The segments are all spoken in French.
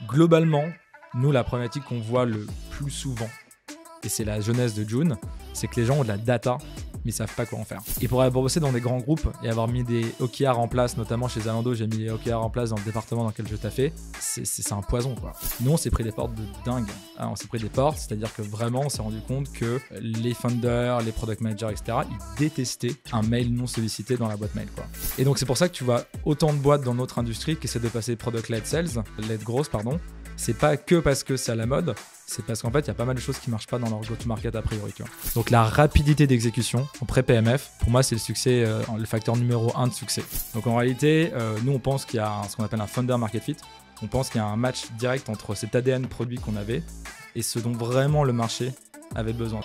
Globalement, nous, la problématique qu'on voit le plus souvent, et c'est la jeunesse de June, c'est que les gens ont de la data, mais ils savent pas quoi en faire. Et pour bosser dans des grands groupes et avoir mis des OKR en place, notamment chez Zalando, j'ai mis les OKR en place dans le département dans lequel je taffais, c'est un poison, quoi. Nous, on s'est pris des portes de dingue. On s'est pris des portes, c'est-à-dire que vraiment, on s'est rendu compte que les founders, les product managers, etc., ils détestaient un mail non sollicité dans la boîte mail, quoi. Et donc, c'est pour ça que tu vois autant de boîtes dans notre industrie qui essaient de passer product-led sales, led growth, pardon. C'est pas que parce que c'est à la mode, c'est parce qu'en fait, il y a pas mal de choses qui marchent pas dans leur go-to-market a priori, tu vois. Donc la rapidité d'exécution en pré-PMF, pour moi, c'est le succès, le facteur numéro 1 de succès. Donc en réalité, nous, on pense qu'il y a ce qu'on appelle un founder market fit. On pense qu'il y a un match direct entre cet ADN produit qu'on avait et ce dont vraiment le marché avait besoin.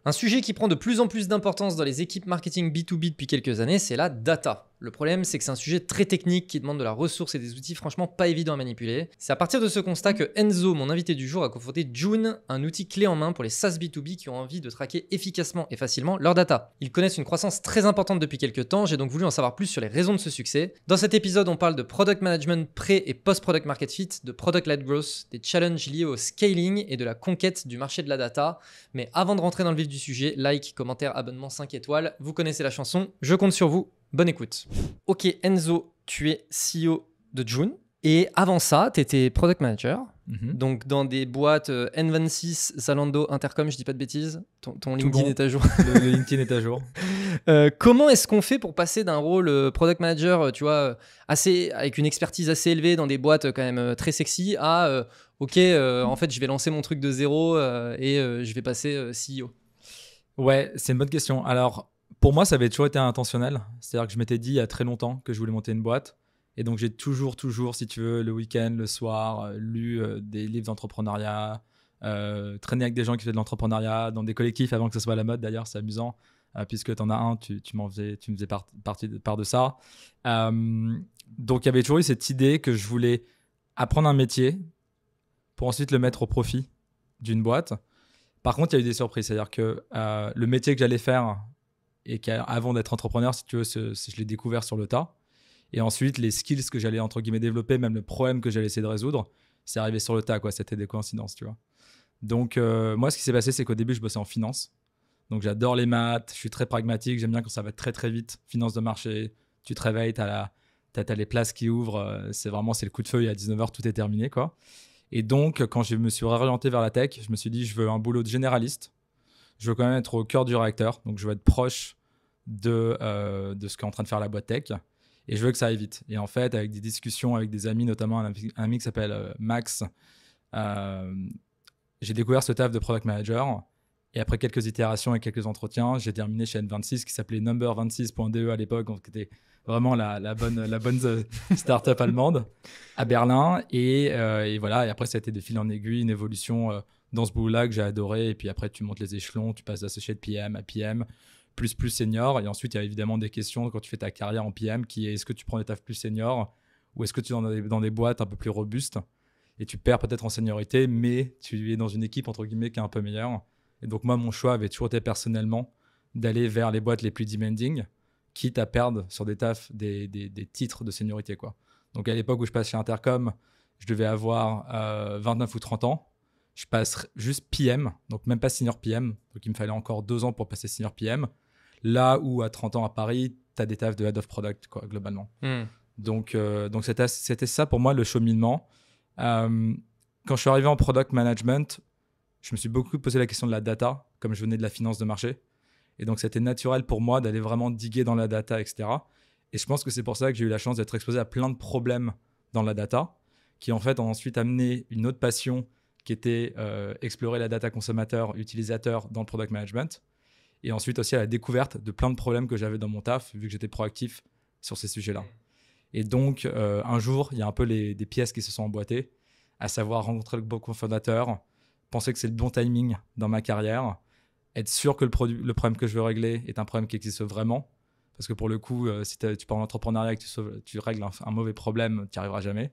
Un sujet qui prend de plus en plus d'importance dans les équipes marketing B2B depuis quelques années, c'est la data. Le problème, c'est que c'est un sujet très technique qui demande de la ressource et des outils franchement pas évidents à manipuler. C'est à partir de ce constat que Enzo, mon invité du jour, a confronté June, un outil clé en main pour les SaaS B2B qui ont envie de traquer efficacement et facilement leur data. Ils connaissent une croissance très importante depuis quelques temps, j'ai donc voulu en savoir plus sur les raisons de ce succès. Dans cet épisode, on parle de product management pré- et post-product market fit, de product-led growth, des challenges liés au scaling et de la conquête du marché de la data. Mais avant de rentrer dans le vif du sujet, like, commentaire, abonnement 5 étoiles, vous connaissez la chanson, je compte sur vous. Bonne écoute. Ok, Enzo, tu es CEO de June. Et avant ça, tu étais product manager. Donc, dans des boîtes N26, Zalando, Intercom, je dis pas de bêtises. Ton LinkedIn est à jour. Le LinkedIn est à jour. Comment est-ce qu'on fait pour passer d'un rôle product manager, tu vois, avec une expertise assez élevée dans des boîtes quand même très sexy à en fait, je vais lancer mon truc de zéro et je vais passer CEO. Ouais, c'est une bonne question. Alors, pour moi, ça avait toujours été intentionnel. C'est-à-dire que je m'étais dit il y a très longtemps que je voulais monter une boîte. Et donc, j'ai toujours, si tu veux, le week-end, le soir, lu des livres d'entrepreneuriat, traîné avec des gens qui faisaient de l'entrepreneuriat, dans des collectifs avant que ce soit à la mode. D'ailleurs, c'est amusant, puisque tu en as un, tu me faisais part de ça. Donc, il y avait toujours eu cette idée que je voulais apprendre un métier pour ensuite le mettre au profit d'une boîte. Par contre, il y a eu des surprises. C'est-à-dire que le métier que j'allais faire et qu'avant d'être entrepreneur, si tu veux, je l'ai découvert sur le tas. Et ensuite, les skills que j'allais, entre guillemets, développer, même le problème que j'allais essayer de résoudre, c'est arrivé sur le tas, quoi. C'était des coïncidences, tu vois. Donc, moi, ce qui s'est passé, c'est qu'au début, je bossais en finance. Donc, j'adore les maths, je suis très pragmatique, j'aime bien quand ça va très, très vite. Finance de marché, tu te réveilles, t'as les places qui ouvrent, c'est le coup de feu, et à 19h, tout est terminé, quoi. Et donc, quand je me suis réorienté vers la tech, je me suis dit, je veux un boulot de généraliste. Je veux quand même être au cœur du réacteur. Donc, je veux être proche de ce qu'est en train de faire la boîte tech. Et je veux que ça aille vite. Et en fait, avec des discussions avec des amis, notamment un ami qui s'appelle Max, j'ai découvert ce taf de product manager. Et après quelques itérations et quelques entretiens, j'ai terminé chez N26, qui s'appelait Number26.de à l'époque, donc qui était vraiment la bonne start-up allemande à Berlin. Et voilà, et après, ça a été de fil en aiguille, une évolution dans ce boulot-là que j'ai adoré. Et puis après, tu montes les échelons, tu passes d'associé de PM à PM, plus senior. Et ensuite, il y a évidemment des questions quand tu fais ta carrière en PM, qui est: est-ce que tu prends des tafs plus seniors ou est-ce que tu es dans des boîtes un peu plus robustes et tu perds peut-être en seniorité, mais tu es dans une équipe, entre guillemets, qui est un peu meilleure. Et donc, moi, mon choix avait toujours été personnellement d'aller vers les boîtes les plus demanding, quitte à perdre sur des tafs des titres de seniorité, quoi. Donc, à l'époque où je passe chez Intercom, je devais avoir 29 ou 30 ans. Je passe juste PM, donc même pas senior PM. Donc, il me fallait encore 2 ans pour passer senior PM. Là où, à 30 ans à Paris, tu as des tafs de head of product, quoi, globalement. Donc c'était ça pour moi, le cheminement. Quand je suis arrivé en product management, je me suis beaucoup posé la question de la data, comme je venais de la finance de marché. Et donc, c'était naturel pour moi d'aller vraiment diguer dans la data, etc. Et je pense que c'est pour ça que j'ai eu la chance d'être exposé à plein de problèmes dans la data, qui en fait ont ensuite amené une autre passion qui était explorer la data consommateur, utilisateur dans le product management. Et ensuite aussi à la découverte de plein de problèmes que j'avais dans mon taf, vu que j'étais proactif sur ces sujets-là. Et donc, un jour, il y a un peu des pièces qui se sont emboîtées, à savoir rencontrer le bon cofondateur, penser que c'est le bon timing dans ma carrière, être sûr que le problème que je veux régler est un problème qui existe vraiment. Parce que pour le coup, si tu pars en entrepreneuriat et que tu règles un mauvais problème, tu n'y arriveras jamais.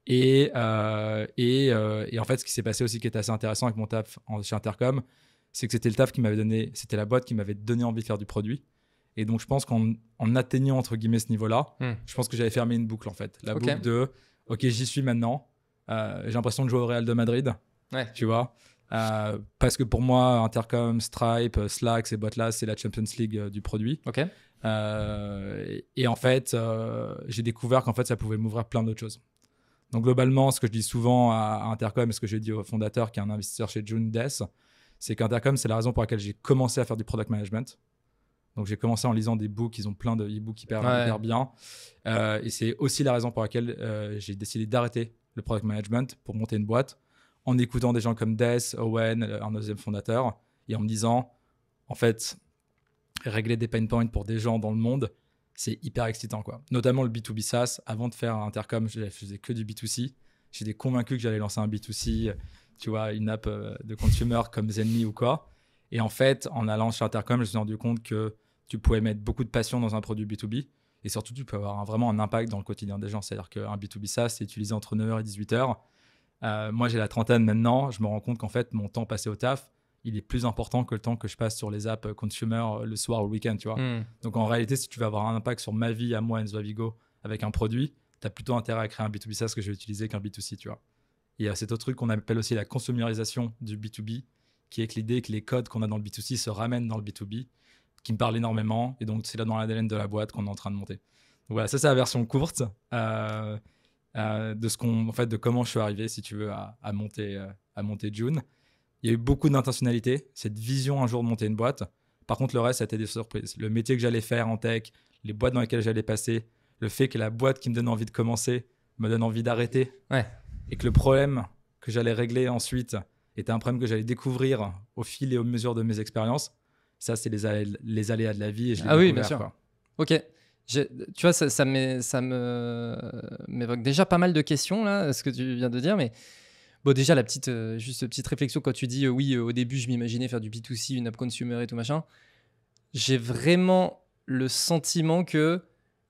Et en fait, ce qui s'est passé aussi qui était assez intéressant avec mon taf chez Intercom, c'est que c'était le taf qui m'avait donné, c'était la boîte qui m'avait donné envie de faire du produit. Et donc, je pense qu'en atteignant, entre guillemets, ce niveau-là, je pense que j'avais fermé une boucle, en fait. La boucle de, OK, j'y suis maintenant. J'ai l'impression de jouer au Real de Madrid, tu vois. Parce que pour moi, Intercom, Stripe, Slack, ces boîtes-là, c'est la Champions League du produit. Et en fait, j'ai découvert qu'en fait, ça pouvait m'ouvrir plein d'autres choses. Donc, globalement, ce que je dis souvent à Intercom, et ce que j'ai dit au fondateur, qui est un investisseur chez June Death, c'est qu'Intercom, c'est la raison pour laquelle j'ai commencé à faire du product management. Donc, j'ai commencé en lisant des books. Ils ont plein de e-books hyper bien. Et c'est aussi la raison pour laquelle j'ai décidé d'arrêter le product management pour monter une boîte en écoutant des gens comme Des, Owen, un deuxième fondateur, et en me disant, en fait, régler des pain points pour des gens dans le monde, c'est hyper excitant, quoi. Notamment le B2B SaaS. Avant de faire Intercom, je faisais que du B2C. J'étais convaincu que j'allais lancer un B2C, tu vois, une app de consumer comme Zenly ou quoi. Et en fait, en allant chez Intercom, je me suis rendu compte que tu pouvais mettre beaucoup de passion dans un produit B2B et surtout, tu peux avoir vraiment un impact dans le quotidien des gens. C'est-à-dire qu'un B2B SaaS, c'est utilisé entre 9h et 18h. Moi, j'ai la trentaine maintenant. Je me rends compte qu'en fait, mon temps passé au taf, il est plus important que le temps que je passe sur les apps consumer le soir ou le week-end, tu vois. Donc, en réalité, si tu veux avoir un impact sur ma vie, à moi, Enzo Avigo, avec un produit, tu as plutôt intérêt à créer un B2B SaaS que je vais utiliser qu'un B2C, tu vois. Il y a cet autre truc qu'on appelle aussi la consumérisation du B2B, qui est que l'idée que les codes qu'on a dans le B2C se ramènent dans le B2B, qui me parle énormément. Et donc, c'est là dans l'ADN de la boîte qu'on est en train de monter. Donc, voilà, ça, c'est la version courte de de comment je suis arrivé, si tu veux, à monter June. Il y a eu beaucoup d'intentionnalité, cette vision un jour de monter une boîte. Par contre, le reste, ça a été des surprises. Le métier que j'allais faire en tech, les boîtes dans lesquelles j'allais passer, le fait que la boîte qui me donne envie de commencer me donne envie d'arrêter. Et que le problème que j'allais régler ensuite était un problème que j'allais découvrir au fil et aux mesures de mes expériences. Ça, c'est les aléas de la vie. Et je l'ai oui, bien sûr. Quoi. Ok. Tu vois, ça m'évoque déjà pas mal de questions, là, ce que tu viens de dire. Mais bon, déjà, juste petite réflexion quand tu dis oui, au début, je m'imaginais faire du B2C, une app consumer et tout machin. J'ai vraiment le sentiment que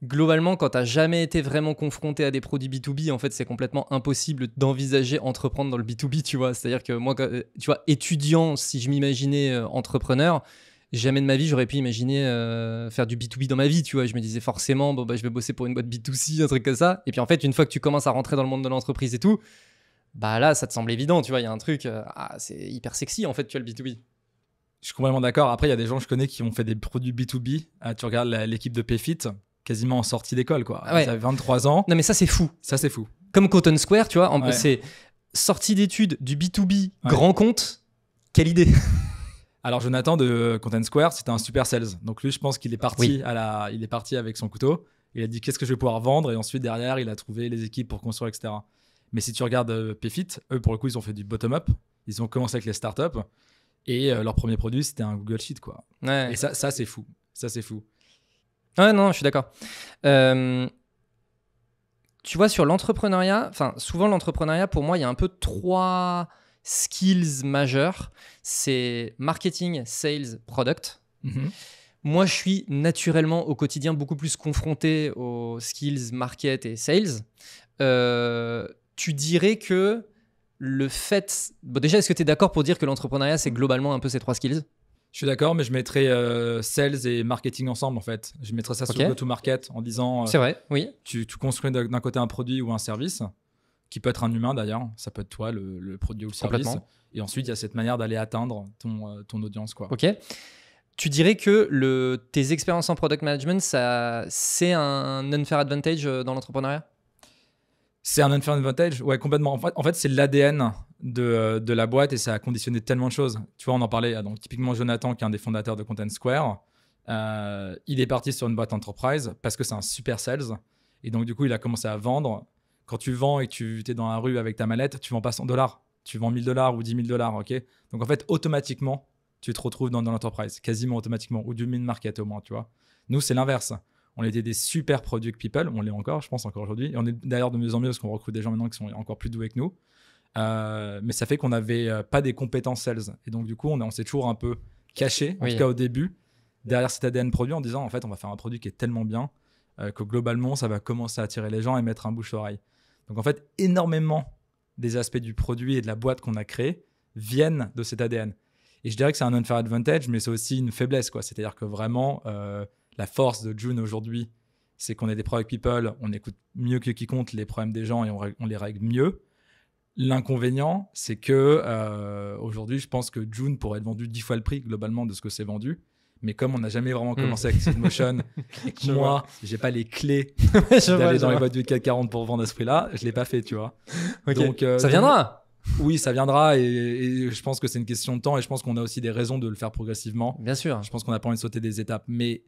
globalement, quand tu n'as jamais été vraiment confronté à des produits B2B, en fait, c'est complètement impossible d'envisager entreprendre dans le B2B, tu vois. C'est-à-dire que moi, tu vois, étudiant, si je m'imaginais entrepreneur, jamais de ma vie, j'aurais pu imaginer faire du B2B dans ma vie, tu vois. Je me disais forcément, je vais bosser pour une boîte B2C, un truc comme ça. Et puis, en fait, une fois que tu commences à rentrer dans le monde de l'entreprise et tout, là, ça te semble évident, tu vois. Il y a un truc, c'est hyper sexy, en fait, tu vois, le B2B. Je suis complètement d'accord. Après, il y a des gens que je connais qui ont fait des produits B2B. Tu regardes l'équipe de Payfit, quasiment en sortie d'école, quoi. Ils avaient 23 ans. Non, mais ça, c'est fou. Ça, c'est fou. Comme Cotton Square, tu vois, c'est sortie d'études du B2B, grand compte. Quelle idée. Alors, Jonathan de Content Square, c'était un super sales. Donc, lui, je pense qu'il est parti, il est parti avec son couteau. Il a dit qu'est-ce que je vais pouvoir vendre. Et ensuite, derrière, il a trouvé les équipes pour construire, etc. Mais si tu regardes Payfit, eux, pour le coup, ils ont fait du bottom-up. Ils ont commencé avec les startups. Et leur premier produit, c'était un Google Sheet, quoi. Et ça, c'est fou. Ça, c'est fou. Ouais, non, je suis d'accord. Tu vois, sur l'entrepreneuriat, souvent l'entrepreneuriat, pour moi, il y a un peu 3 skills majeurs. C'est marketing, sales, product. Moi, je suis naturellement au quotidien beaucoup plus confronté aux skills market et sales. Tu dirais que le fait... déjà, est-ce que tu es d'accord pour dire que l'entrepreneuriat, c'est globalement un peu ces 3 skills ? Je suis d'accord, mais je mettrais sales et marketing ensemble, en fait. Je mettrais ça sur go-to-market en disant... c'est vrai, oui. Tu construis d'un côté un produit ou un service, qui peut être un humain d'ailleurs. Ça peut être toi, le produit ou le service. Et ensuite, il y a cette manière d'aller atteindre ton audience, quoi. Ok. Tu dirais que tes expériences en product management, c'est un unfair advantage dans l'entrepreneuriat ? C'est un unfair advantage, ouais, complètement. En fait, c'est l'ADN de la boîte et ça a conditionné tellement de choses. Tu vois, on en parlait. Donc, typiquement, Jonathan, qui est un des fondateurs de Content Square, il est parti sur une boîte enterprise parce que c'est un super sales. Et donc, du coup, il a commencé à vendre. Quand tu vends et que tu es dans la rue avec ta mallette, tu vends pas $100. Tu vends $1,000 ou $10,000, ok ? Donc, en fait, automatiquement, tu te retrouves dans l'enterprise, quasiment automatiquement, ou du mid-market au moins, tu vois. Nous, c'est l'inverse. On était des super product people, on l'est encore, je pense, encore aujourd'hui. Et on est d'ailleurs de mieux en mieux parce qu'on recrute des gens maintenant qui sont encore plus doués que nous. Mais ça fait qu'on n'avait pas des compétences sales. Et donc, du coup, on s'est toujours un peu caché, en tout cas au début, derrière cet ADN produit en disant, en fait, on va faire un produit qui est tellement bien que globalement, ça va commencer à attirer les gens et mettre un bouche-oreille. Donc, en fait, énormément des aspects du produit et de la boîte qu'on a créé viennent de cet ADN. Et je dirais que c'est un unfair advantage, mais c'est aussi une faiblesse, quoi. C'est-à-dire que vraiment... La force de June aujourd'hui, c'est qu'on est des product people, on écoute mieux que quiconque les problèmes des gens et on les règle mieux. L'inconvénient, c'est que aujourd'hui, je pense que June pourrait être vendu 10 fois le prix globalement de ce que c'est vendu. Mais comme on n'a jamais vraiment commencé avec Seedmotion et que moi, j'ai pas les clés d'aller dans les boîtes du CAC 40 pour vendre à ce prix-là, je l'ai pas fait, tu vois. Okay. Donc, ça viendra. Oui, ça viendra et je pense que c'est une question de temps et je pense qu'on a aussi des raisons de le faire progressivement. Bien sûr. Je pense qu'on n'a pas envie de sauter des étapes. Mais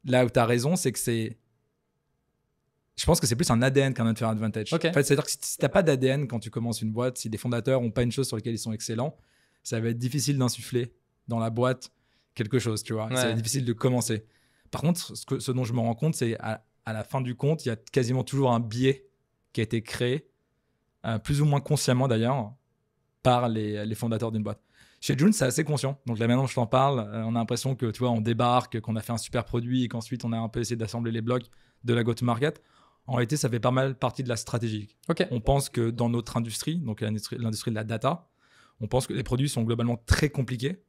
là où tu as raison, c'est que je pense que c'est plus un ADN qu'un unfair advantage. Okay. En fait, c'est-à-dire que si tu n'as pas d'ADN quand tu commences une boîte, si les fondateurs n'ont pas une chose sur laquelle ils sont excellents, ça va être difficile d'insuffler dans la boîte quelque chose, tu vois. Ouais. Ça va être difficile de commencer. Par contre, ce dont je me rends compte, c'est à la fin du compte, il y a quasiment toujours un biais qui a été créé, plus ou moins consciemment d'ailleurs, par les fondateurs d'une boîte. Chez June, c'est assez conscient. Donc là, maintenant, je t'en parle, on a l'impression que, tu vois, on débarque, qu'on a fait un super produit et qu'ensuite, on a un peu essayé d'assembler les blocs de la go-to-market. En réalité, ça fait pas mal partie de la stratégie. Okay. On pense que dans notre industrie, donc l'industrie de la data, on pense que les produits sont globalement très compliqués.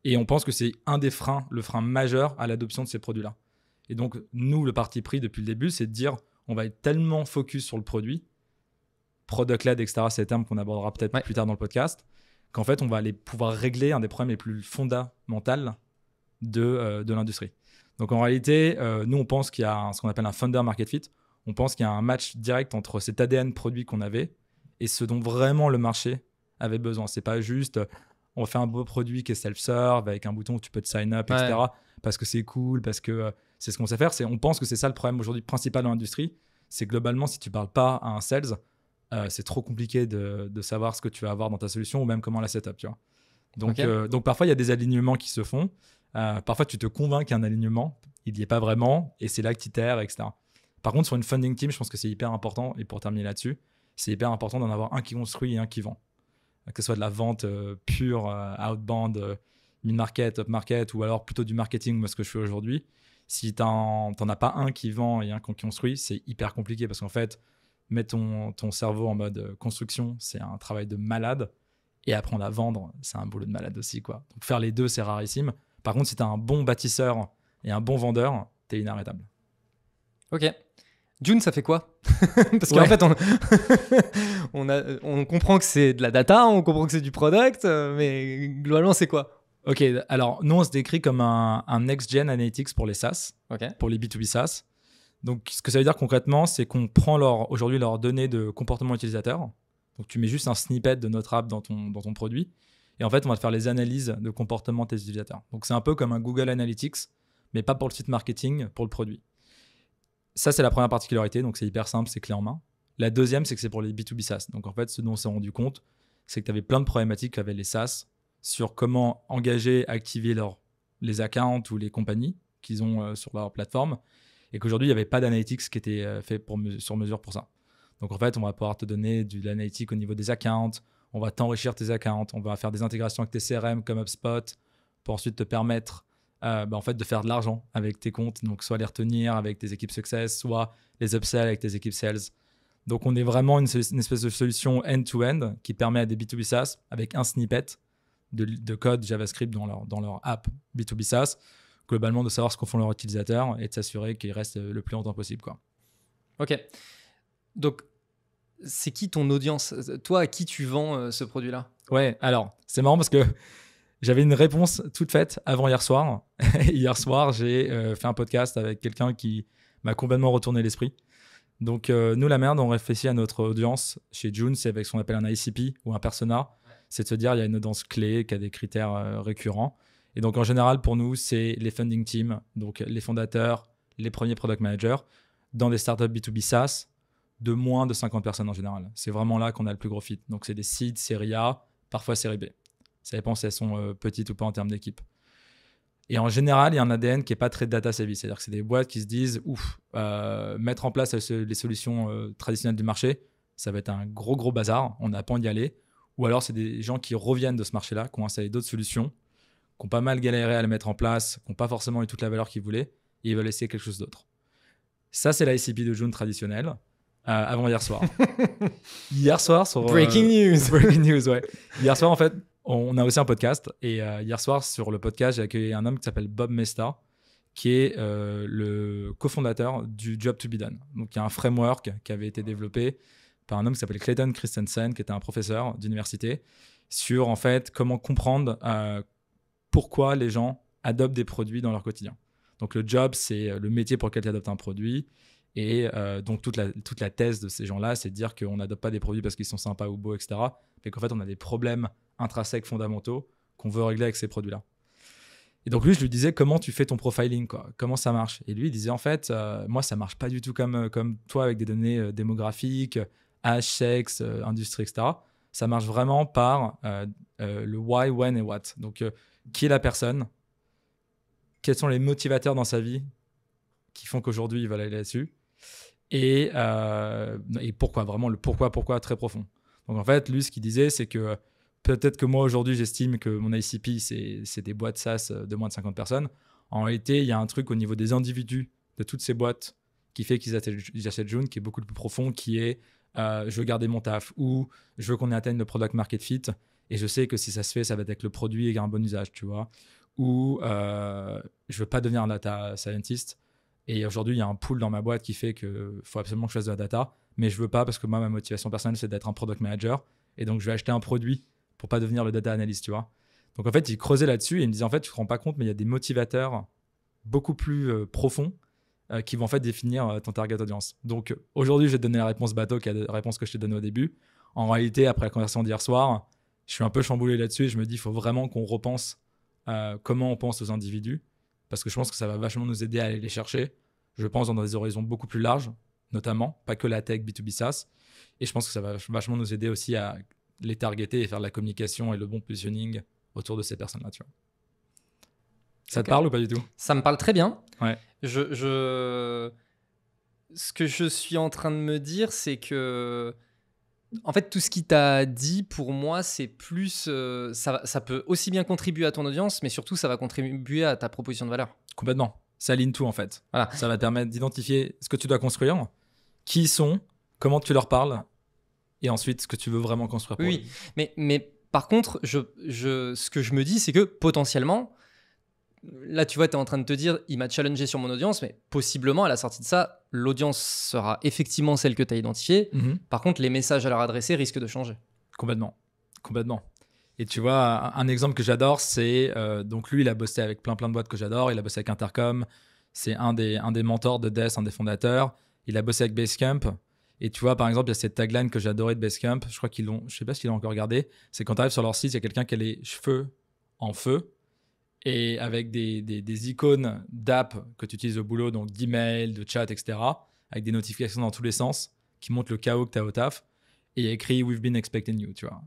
Et on pense que c'est un des freins, le frein majeur à l'adoption de ces produits-là. Et donc, nous, le parti pris depuis le début, c'est de dire on va être tellement focus sur le produit, product-led, etc., c'est des termes qu'on abordera peut-être plus tard dans le podcast, qu'en fait, on va aller pouvoir régler un des problèmes les plus fondamentaux de l'industrie. Donc, en réalité, nous, on pense qu'il y a ce qu'on appelle un founder market fit. On pense qu'il y a un match direct entre cet ADN produit qu'on avait et ce dont vraiment le marché avait besoin. C'est pas juste... on fait un beau produit qui est self-serve avec un bouton où tu peux te sign up, etc. Parce que c'est cool, parce que c'est ce qu'on sait faire. On pense que c'est ça le problème aujourd'hui principal dans l'industrie. C'est globalement, si tu ne parles pas à un sales, c'est trop compliqué de savoir ce que tu vas avoir dans ta solution ou même comment la setup, tu vois. Donc parfois, il y a des alignements qui se font. Parfois, tu te convaincs qu'il y a un alignement. Il n'y est pas vraiment et c'est là que tu itères, etc. Par contre, sur une funding team, je pense que c'est hyper important. Et pour terminer là-dessus, c'est hyper important d'en avoir un qui construit et un qui vend. Que ce soit de la vente pure, outbound, mid-market, up-market, ou alors plutôt du marketing, moi, ce que je fais aujourd'hui. Si tu n'en as pas un qui vend et un qui construit, c'est hyper compliqué parce qu'en fait, mettre ton cerveau en mode construction, c'est un travail de malade. Et apprendre à vendre, c'est un boulot de malade aussi, quoi. Donc faire les deux, c'est rarissime. Par contre, si tu as un bon bâtisseur et un bon vendeur, tu es inarrêtable. Ok. June, ça fait quoi? Parce qu'en fait, on comprend que c'est de la data, on comprend que c'est du product, mais globalement, c'est quoi? Ok, alors nous, on se décrit comme un next-gen analytics pour les SaaS, pour les B2B SaaS. Donc, ce que ça veut dire concrètement, c'est qu'on prend aujourd'hui leurs données de comportement utilisateur. Donc, tu mets juste un snippet de notre app dans ton produit. Et en fait, on va te faire les analyses de comportement de tes utilisateurs. Donc, c'est un peu comme un Google Analytics, mais pas pour le site marketing, pour le produit. Ça, c'est la première particularité, donc c'est hyper simple, c'est clé en main. La deuxième, c'est que c'est pour les B2B SaaS. Donc en fait, ce dont on s'est rendu compte, c'est que tu avais plein de problématiques qu'avaient les SaaS sur comment engager, activer les accounts ou les compagnies qu'ils ont sur leur plateforme et qu'aujourd'hui, il n'y avait pas d'analytics qui était fait sur mesure pour ça. Donc en fait, on va pouvoir te donner de l'analytique au niveau des accounts, on va t'enrichir tes accounts, on va faire des intégrations avec tes CRM comme HubSpot pour ensuite te permettre en fait, de faire de l'argent avec tes comptes, donc soit les retenir avec tes équipes success, soit les upsell avec tes équipes sales. Donc on est vraiment une espèce de solution end-to-end qui permet à des B2B SaaS avec un snippet de code JavaScript dans leur app B2B SaaS, globalement de savoir ce qu'en font leurs utilisateurs et de s'assurer qu'ils restent le plus longtemps possible, quoi. Ok. Donc c'est qui ton audience? Toi, à qui tu vends ce produit-là? Ouais, alors c'est marrant parce que j'avais une réponse toute faite avant hier soir. Hier soir, j'ai fait un podcast avec quelqu'un qui m'a complètement retourné l'esprit. Donc, nous, la merde, on réfléchit à notre audience chez June, c'est avec ce qu'on appelle un ICP ou un persona. C'est de se dire, il y a une audience clé qui a des critères récurrents. Et donc, en général, pour nous, c'est les funding teams, donc les fondateurs, les premiers product managers, dans des startups B2B SaaS de moins de 50 personnes en général. C'est vraiment là qu'on a le plus gros fit. Donc, c'est des seeds, série A, parfois série B. Ça dépend si elles sont petites ou pas en termes d'équipe. Et en général, il y a un ADN qui n'est pas très data-savvy. C'est-à-dire que c'est des boîtes qui se disent mettre en place les solutions traditionnelles du marché, ça va être un gros bazar. On n'a pas envie d'y aller. Ou alors, c'est des gens qui reviennent de ce marché-là, qui ont installé d'autres solutions, qui ont pas mal galéré à les mettre en place, qui n'ont pas forcément eu toute la valeur qu'ils voulaient, et ils veulent essayer quelque chose d'autre. Ça, c'est la ICP de June traditionnelle. Avant hier soir. Hier soir, sur... Breaking news. Breaking news, ouais. Hier soir, en fait, on a aussi un podcast et hier soir sur le podcast j'ai accueilli un homme qui s'appelle Bob Mesta qui est le cofondateur du Job to be Done. Donc, il y a un framework qui avait été développé par un homme qui s'appelle Clayton Christensen, qui était un professeur d'université, sur en fait comment comprendre pourquoi les gens adoptent des produits dans leur quotidien. Donc, le job, c'est le métier pour lequel tu adoptes un produit. Et donc, toute la thèse de ces gens-là, c'est de dire qu'on n'adopte pas des produits parce qu'ils sont sympas ou beaux, etc. Mais qu'en fait, on a des problèmes intrinsèques fondamentaux qu'on veut régler avec ces produits-là. Et donc, lui, je lui disais, comment tu fais ton profiling, quoi ? Comment ça marche ? Et lui, il disait, en fait, moi, ça ne marche pas du tout comme toi avec des données démographiques, âge, sexe, industrie, etc. Ça marche vraiment par le why, when et what. Donc, qui est la personne ? Quels sont les motivateurs dans sa vie qui font qu'aujourd'hui, il va aller là-dessus ? Et pourquoi ? Vraiment, le pourquoi très profond. Donc, en fait, lui, ce qu'il disait, c'est que peut-être que moi, aujourd'hui, j'estime que mon ICP, c'est des boîtes SaaS de moins de 50 personnes. En réalité, il y a un truc au niveau des individus de toutes ces boîtes qui fait qu'ils achètent June, qui est beaucoup plus profond, qui est je veux garder mon taf ou je veux qu'on atteigne le product market fit et je sais que si ça se fait, ça va être avec le produit et un bon usage, tu vois. Ou je veux pas devenir un data scientist et aujourd'hui, il y a un pool dans ma boîte qui fait qu'il faut absolument que je fasse de la data, mais je veux pas parce que moi, ma motivation personnelle, c'est d'être un product manager et donc je vais acheter un produit pour pas devenir le data analyst, tu vois. Donc en fait, il creusait là-dessus et il me disait en fait, tu te rends pas compte, mais il y a des motivateurs beaucoup plus profonds qui vont en fait définir ton target audience. Donc aujourd'hui, je vais te donner la réponse bateau, qui est la réponse que je t'ai donnée au début. En réalité, après la conversation d'hier soir, je suis un peu chamboulé là-dessus et je me dis, il faut vraiment qu'on repense comment on pense aux individus parce que je pense que ça va vachement nous aider à aller les chercher. Je pense dans des horizons beaucoup plus larges, notamment, pas que la tech, B2B SaaS. Et je pense que ça va vachement nous aider aussi à les targeter et faire de la communication et le bon positioning autour de ces personnes-là, tu vois. Ça te parle ou pas du tout ? Ça me parle très bien. Ouais. Ce que je suis en train de me dire, c'est que en fait, tout ce qu'il t'a dit, pour moi, c'est plus... ça peut aussi bien contribuer à ton audience, mais surtout, ça va contribuer à ta proposition de valeur. Complètement. Ça aligne tout, en fait. Voilà. Ça va te permettre d'identifier ce que tu dois construire, qui ils sont, comment tu leur parles, et ensuite, ce que tu veux vraiment construire pour eux. Oui, mais par contre, ce que je me dis, c'est que potentiellement, là, tu vois, tu es en train de te dire, il m'a challengé sur mon audience, mais possiblement, à la sortie de ça, l'audience sera effectivement celle que tu as identifiée. Mm-hmm. Par contre, les messages à leur adresser risquent de changer. Complètement. Et tu vois, un exemple que j'adore, c'est... donc lui, il a bossé avec plein de boîtes que j'adore. Il a bossé avec Intercom. C'est un des mentors de Des, un des fondateurs. Il a bossé avec Basecamp. Et tu vois, par exemple, il y a cette tagline que j'adorais de Basecamp. Je crois qu'ils l'ont... Je sais pas s'ils l'ont encore regardé. C'est quand tu arrives sur leur site, il y a quelqu'un qui a les cheveux en feu. Et avec des icônes d'app que tu utilises au boulot, donc d'email, de chat, etc., avec des notifications dans tous les sens qui montrent le chaos que tu as au taf. Et il y a écrit « We've been expecting you », tu vois.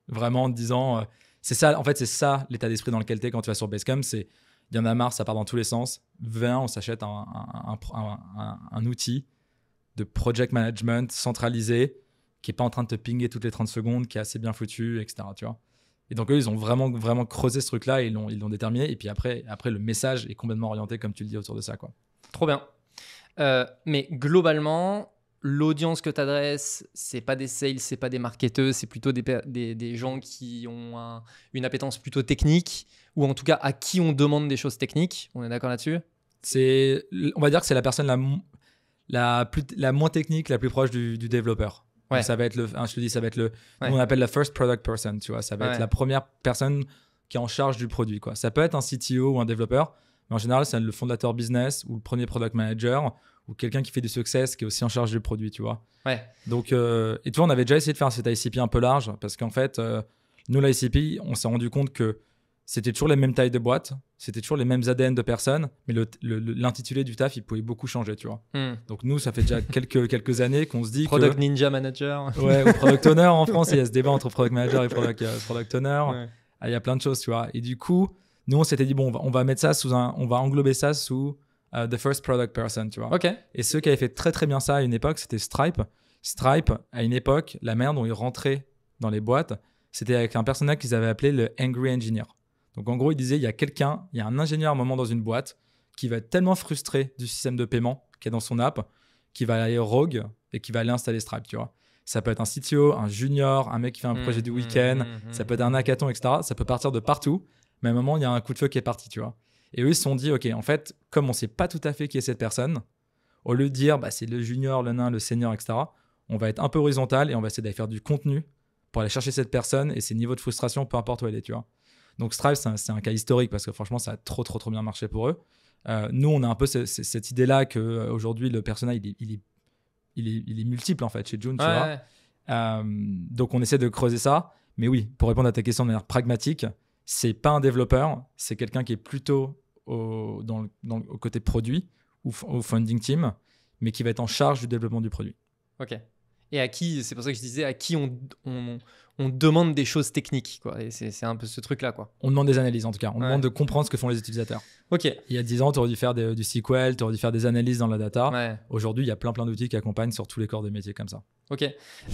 Vraiment en te disant... c'est ça, en fait, c'est ça l'état d'esprit dans lequel tu es quand tu vas sur Basecamp. C'est il y en a marre, ça part dans tous les sens. Viens, on s'achète un outil de project management centralisé qui n'est pas en train de te pinguer toutes les 30 secondes, qui est assez bien foutu, etc., tu vois. Et donc, eux, ils ont vraiment creusé ce truc-là et ils l'ont déterminé. Et puis après, le message est complètement orienté, comme tu le dis, autour de ça, quoi. Trop bien. Mais globalement, l'audience que tu adresses, c'est pas des sales, c'est pas des marketeurs, c'est plutôt des gens qui ont une appétence plutôt technique ou en tout cas à qui on demande des choses techniques. On est d'accord là-dessus ? On va dire que c'est la personne la moins technique, la plus proche du développeur. Ouais. Donc ça va être on appelle la first product person, tu vois. Ça va être la première personne qui est en charge du produit, quoi. Ça peut être un CTO ou un développeur, mais en général, c'est le fondateur business ou le premier product manager ou quelqu'un qui fait du success qui est aussi en charge du produit, tu vois. Ouais. Donc, et tu vois, on avait déjà essayé de faire cet ICP un peu large parce qu'en fait, nous, l'ICP, on s'est rendu compte que c'était toujours les mêmes tailles de boîtes, c'était toujours les mêmes ADN de personnes, mais l'intitulé du taf, il pouvait beaucoup changer, tu vois. Donc nous, ça fait déjà quelques années qu'on se dit Product Ninja Manager. Ouais, ou Product Owner en France, il y a ce débat entre Product Manager et Product Owner. Ouais. Il y a plein de choses, tu vois. Et du coup, nous, on s'était dit, bon, on va mettre ça on va englober ça sous the first product person, tu vois. Okay. Et ceux qui avaient fait très, très bien ça à une époque, c'était Stripe. Stripe, à une époque, la manière dont ils rentraient dans les boîtes, c'était avec un personnage qu'ils avaient appelé le Angry Engineer. Donc, en gros, il disait, il y a un ingénieur à un moment dans une boîte qui va être tellement frustré du système de paiement qu'il y a dans son app, qui va aller rogue et qui va aller installer Stripe, tu vois. Ça peut être un CTO, un junior, un mec qui fait un projet du week-end, ça peut être un hackathon, etc. Ça peut partir de partout, mais à un moment, il y a un coup de feu qui est parti, tu vois. Et eux, ils se sont dit, OK, en fait, comme on ne sait pas tout à fait qui est cette personne, au lieu de dire c'est le junior, le nain, le senior, etc., on va être un peu horizontal et on va essayer d'aller faire du contenu pour aller chercher cette personne et ses niveaux de frustration, peu importe où elle est, tu vois. Donc Stripe, c'est un cas historique parce que franchement, ça a trop bien marché pour eux. Nous, on a un peu cette idée-là qu'aujourd'hui, le persona, il est multiple en fait chez June, tu vois. Donc on essaie de creuser ça. Mais oui, pour répondre à ta question de manière pragmatique, c'est pas un développeur, c'est quelqu'un qui est plutôt au côté produit ou au founding team, mais qui va être en charge du développement du produit. Ok. Et à qui, c'est pour ça que je disais, à qui on demande des choses techniques, quoi. Et c'est un peu ce truc-là, quoi. On demande des analyses, en tout cas. On demande de comprendre ce que font les utilisateurs. Ok. Il y a 10 ans, tu aurais dû faire du SQL, tu aurais dû faire des analyses dans la data. Ouais. Aujourd'hui, il y a plein d'outils qui accompagnent sur tous les corps de métier comme ça. Ok.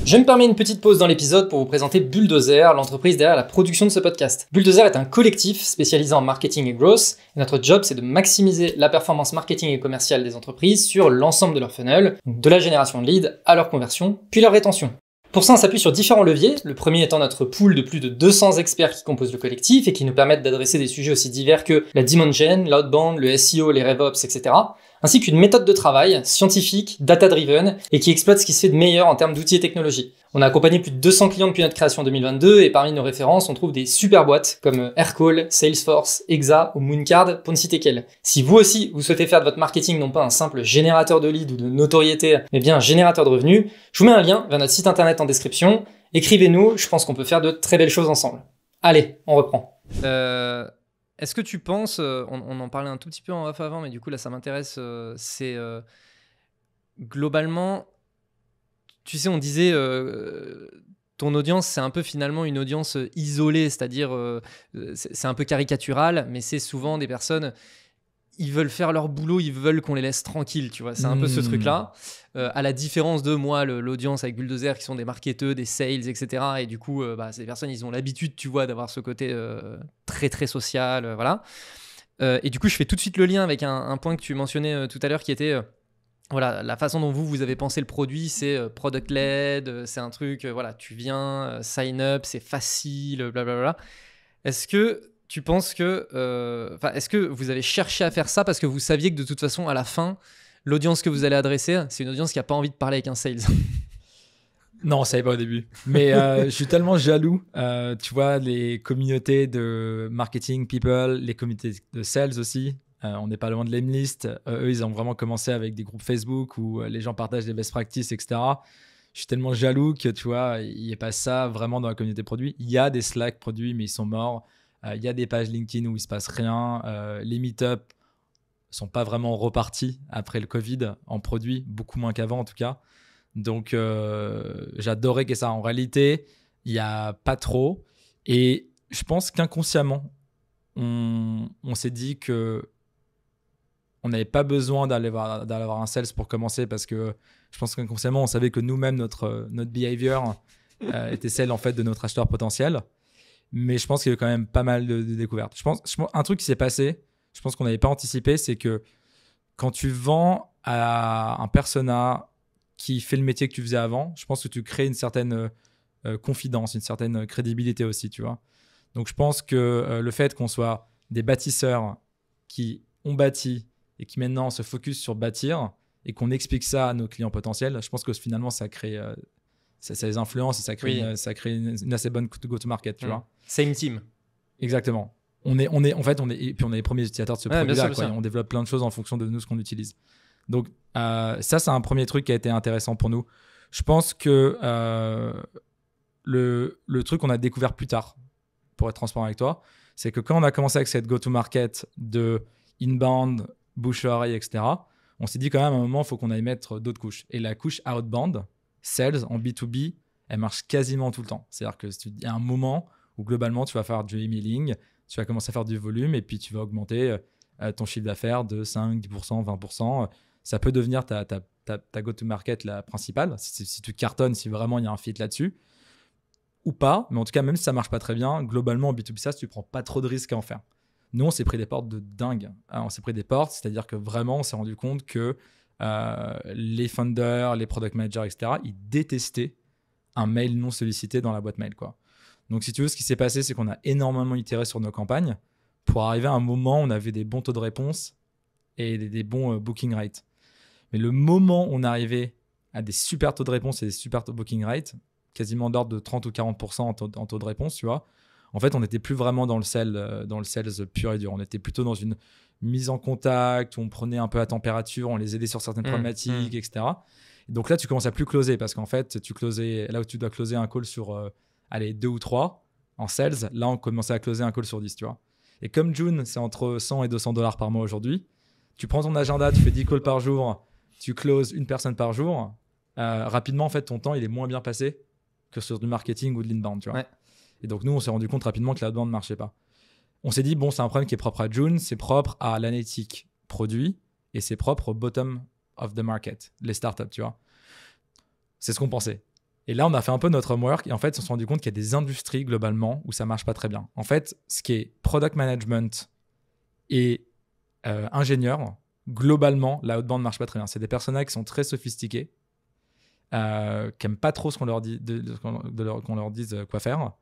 Je me permets une petite pause dans l'épisode pour vous présenter Bulldozer, l'entreprise derrière la production de ce podcast. Bulldozer est un collectif spécialisé en marketing et growth. Et notre job, c'est de maximiser la performance marketing et commerciale des entreprises sur l'ensemble de leur funnel, de la génération de leads à leur conversion, puis leur rétention. Pour ça, on s'appuie sur différents leviers, le premier étant notre pool de plus de 200 experts qui composent le collectif et qui nous permettent d'adresser des sujets aussi divers que la demand gen, l'outbound, le SEO, les RevOps, etc. Ainsi qu'une méthode de travail scientifique, data-driven et qui exploite ce qui se fait de meilleur en termes d'outils et technologies. On a accompagné plus de 200 clients depuis notre création en 2022 et parmi nos références, on trouve des super boîtes comme Aircall, Salesforce, Exa ou Mooncard pour ne citer qu'elles. Si vous aussi, vous souhaitez faire de votre marketing non pas un simple générateur de leads ou de notoriété, mais bien un générateur de revenus, je vous mets un lien vers notre site internet en description. Écrivez-nous, je pense qu'on peut faire de très belles choses ensemble. Allez, on reprend. Est-ce que tu penses, on en parlait un tout petit peu en off avant, mais du coup là ça m'intéresse, c'est globalement, tu sais, on disait ton audience c'est un peu finalement une audience isolée, c'est-à-dire c'est un peu caricatural, mais c'est souvent des personnes, ils veulent faire leur boulot, ils veulent qu'on les laisse tranquilles, tu vois, c'est un peu ce truc-là. À la différence de moi, l'audience avec Bulldozer qui sont des marketeurs, des sales, etc. Et du coup, ces personnes, ils ont l'habitude, tu vois, d'avoir ce côté très, très social, voilà. Et du coup, je fais tout de suite le lien avec un point que tu mentionnais tout à l'heure qui était, voilà, la façon dont vous avez pensé le produit, c'est product-led, c'est un truc, voilà, tu viens, sign up, c'est facile, blablabla. Est-ce que tu penses que, est-ce que vous avez cherché à faire ça parce que vous saviez que de toute façon, à la fin, l'audience que vous allez adresser, c'est une audience qui n'a pas envie de parler avec un sales? Non, on ne savait pas au début. Mais je suis tellement jaloux. Tu vois, les communautés de marketing people, les communautés de sales aussi. On n'est pas loin de l'Aimlist. Eux, ils ont vraiment commencé avec des groupes Facebook où les gens partagent des best practices, etc. Je suis tellement jaloux que, tu vois, il n'y a pas ça vraiment dans la communauté produit. Il y a des Slack produits, mais ils sont morts. Il y a des pages LinkedIn où il ne se passe rien. Les meet-up ne sont pas vraiment repartis après le Covid en produit, beaucoup moins qu'avant en tout cas. Donc, j'adorais que ça. En réalité, il n'y a pas trop. Et je pense qu'inconsciemment, on s'est dit que on n'avait pas besoin d'aller voir un sales pour commencer parce que je pense qu'inconsciemment, on savait que nous-mêmes, notre behavior était celle en fait, de notre acheteur potentiel. Mais je pense qu'il y a eu quand même pas mal de découvertes. Je pense, un truc qui s'est passé, je pense qu'on n'avait pas anticipé, c'est que quand tu vends à un persona qui fait le métier que tu faisais avant, je pense que tu crées une certaine confidence, une certaine crédibilité aussi, tu vois. Donc, je pense que le fait qu'on soit des bâtisseurs qui ont bâti et qui maintenant se focus sur bâtir et qu'on explique ça à nos clients potentiels, je pense que finalement, ça crée... ça les influence et ça crée, une assez bonne go-to-market, tu vois. Same team. Exactement. Et puis on est les premiers utilisateurs de ce produit-là. On développe plein de choses en fonction de nous, ce qu'on utilise. Donc, ça, c'est un premier truc qui a été intéressant pour nous. Je pense que le truc qu'on a découvert plus tard, pour être transparent avec toi, c'est que quand on a commencé avec cette go-to-market de inbound, bouche à oreille, etc., on s'est dit quand même à un moment, il faut qu'on aille mettre d'autres couches. Et la couche outbound, sales en B2B, elle marche quasiment tout le temps. C'est-à-dire qu'il y a un moment où globalement, tu vas faire du emailing, tu vas commencer à faire du volume et puis tu vas augmenter ton chiffre d'affaires de 5, 10%, 20%. Ça peut devenir ta go-to-market la principale, si tu cartonnes, si vraiment il y a un fit là-dessus, ou pas. Mais en tout cas, même si ça ne marche pas très bien, globalement, en B2B SaaS, tu ne prends pas trop de risques à en faire. Nous, on s'est pris des portes de dingue. On s'est pris des portes, c'est-à-dire que vraiment, on s'est rendu compte que les founders, les product managers, etc., ils détestaient un mail non sollicité dans la boîte mail, quoi. Donc, si tu veux, ce qui s'est passé, c'est qu'on a énormément itéré sur nos campagnes pour arriver à un moment où on avait des bons taux de réponse et des bons booking rates. Mais le moment où on arrivait à des super taux de réponse et des super booking rates, quasiment d'ordre de 30 ou 40% en taux de réponse, tu vois, en fait, on n'était plus vraiment dans le sales pur et dur. On était plutôt dans une mise en contact où on prenait un peu la température, on les aidait sur certaines problématiques, etc. Et donc là, tu commences à plus closer parce qu'en fait, là où tu dois closer un call sur 2 ou 3 en sales, là, on commençait à closer un call sur 10, tu vois. Et comme June, c'est entre 100 et 200 dollars par mois aujourd'hui, tu prends ton agenda, tu fais 10 calls par jour, tu closes une personne par jour, rapidement, en fait, ton temps, il est moins bien passé que sur du marketing ou de l'inbound, tu vois. Ouais. Et donc, nous, on s'est rendu compte rapidement que l'outbound ne marchait pas. On s'est dit, bon, c'est un problème qui est propre à June, c'est propre à l'analytique produit et c'est propre au bottom of the market, les startups, tu vois. C'est ce qu'on pensait. Et là, on a fait un peu notre homework et en fait, on s'est rendu compte qu'il y a des industries globalement où ça marche pas très bien. En fait, ce qui est product management et ingénieur, globalement, l'outbound ne marche pas très bien. C'est des personnages qui sont très sophistiqués, qui n'aiment pas trop ce qu'on leur dit, qu'on leur dise quoi faire.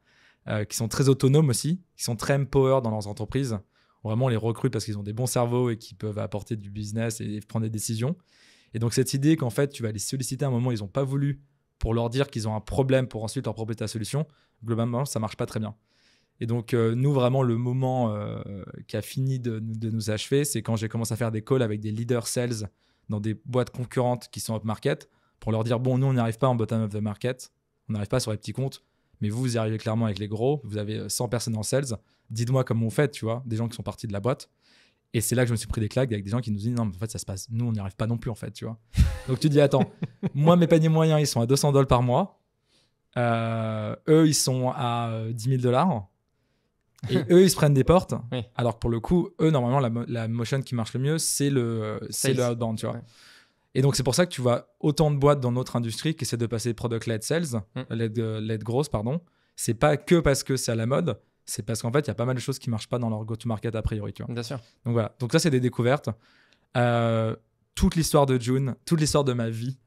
Qui sont très autonomes aussi, qui sont très empower dans leurs entreprises. Vraiment, on les recrute parce qu'ils ont des bons cerveaux et qui peuvent apporter du business et prendre des décisions. Et donc, cette idée qu'en fait, tu vas les solliciter à un moment où ils n'ont pas voulu pour leur dire qu'ils ont un problème pour ensuite leur proposer ta solution, globalement, ça ne marche pas très bien. Et donc, nous, vraiment, le moment qui a fini de nous achever, c'est quand j'ai commencé à faire des calls avec des leaders sales dans des boîtes concurrentes qui sont up market pour leur dire, bon, nous, on n'y arrive pas en bottom of the market, on n'arrive pas sur les petits comptes, mais vous y arrivez clairement avec les gros, vous avez 100 personnes en sales, dites-moi comment vous faites, tu vois, des gens qui sont partis de la boîte. Et c'est là que je me suis pris des claques avec des gens qui nous disent non, mais en fait, ça se passe, nous, on n'y arrive pas non plus, en fait, tu vois. Donc tu dis, attends, moi, mes paniers moyens, ils sont à $200 par mois. Eux, ils sont à 10 000 $. Et eux, ils se prennent des portes. Oui. Alors que pour le coup, eux, normalement, la motion qui marche le mieux, c'est le outbound, tu vois. Ouais. Et donc, c'est pour ça que tu vois autant de boîtes dans notre industrie qui essaient de passer product-led sales, led growth, pardon. C'est pas que parce que c'est à la mode, c'est parce qu'en fait, il y a pas mal de choses qui marchent pas dans leur go-to-market a priori, tu vois. Bien sûr. Donc voilà. Donc ça, c'est des découvertes. Toute l'histoire de June, toute l'histoire de ma vie.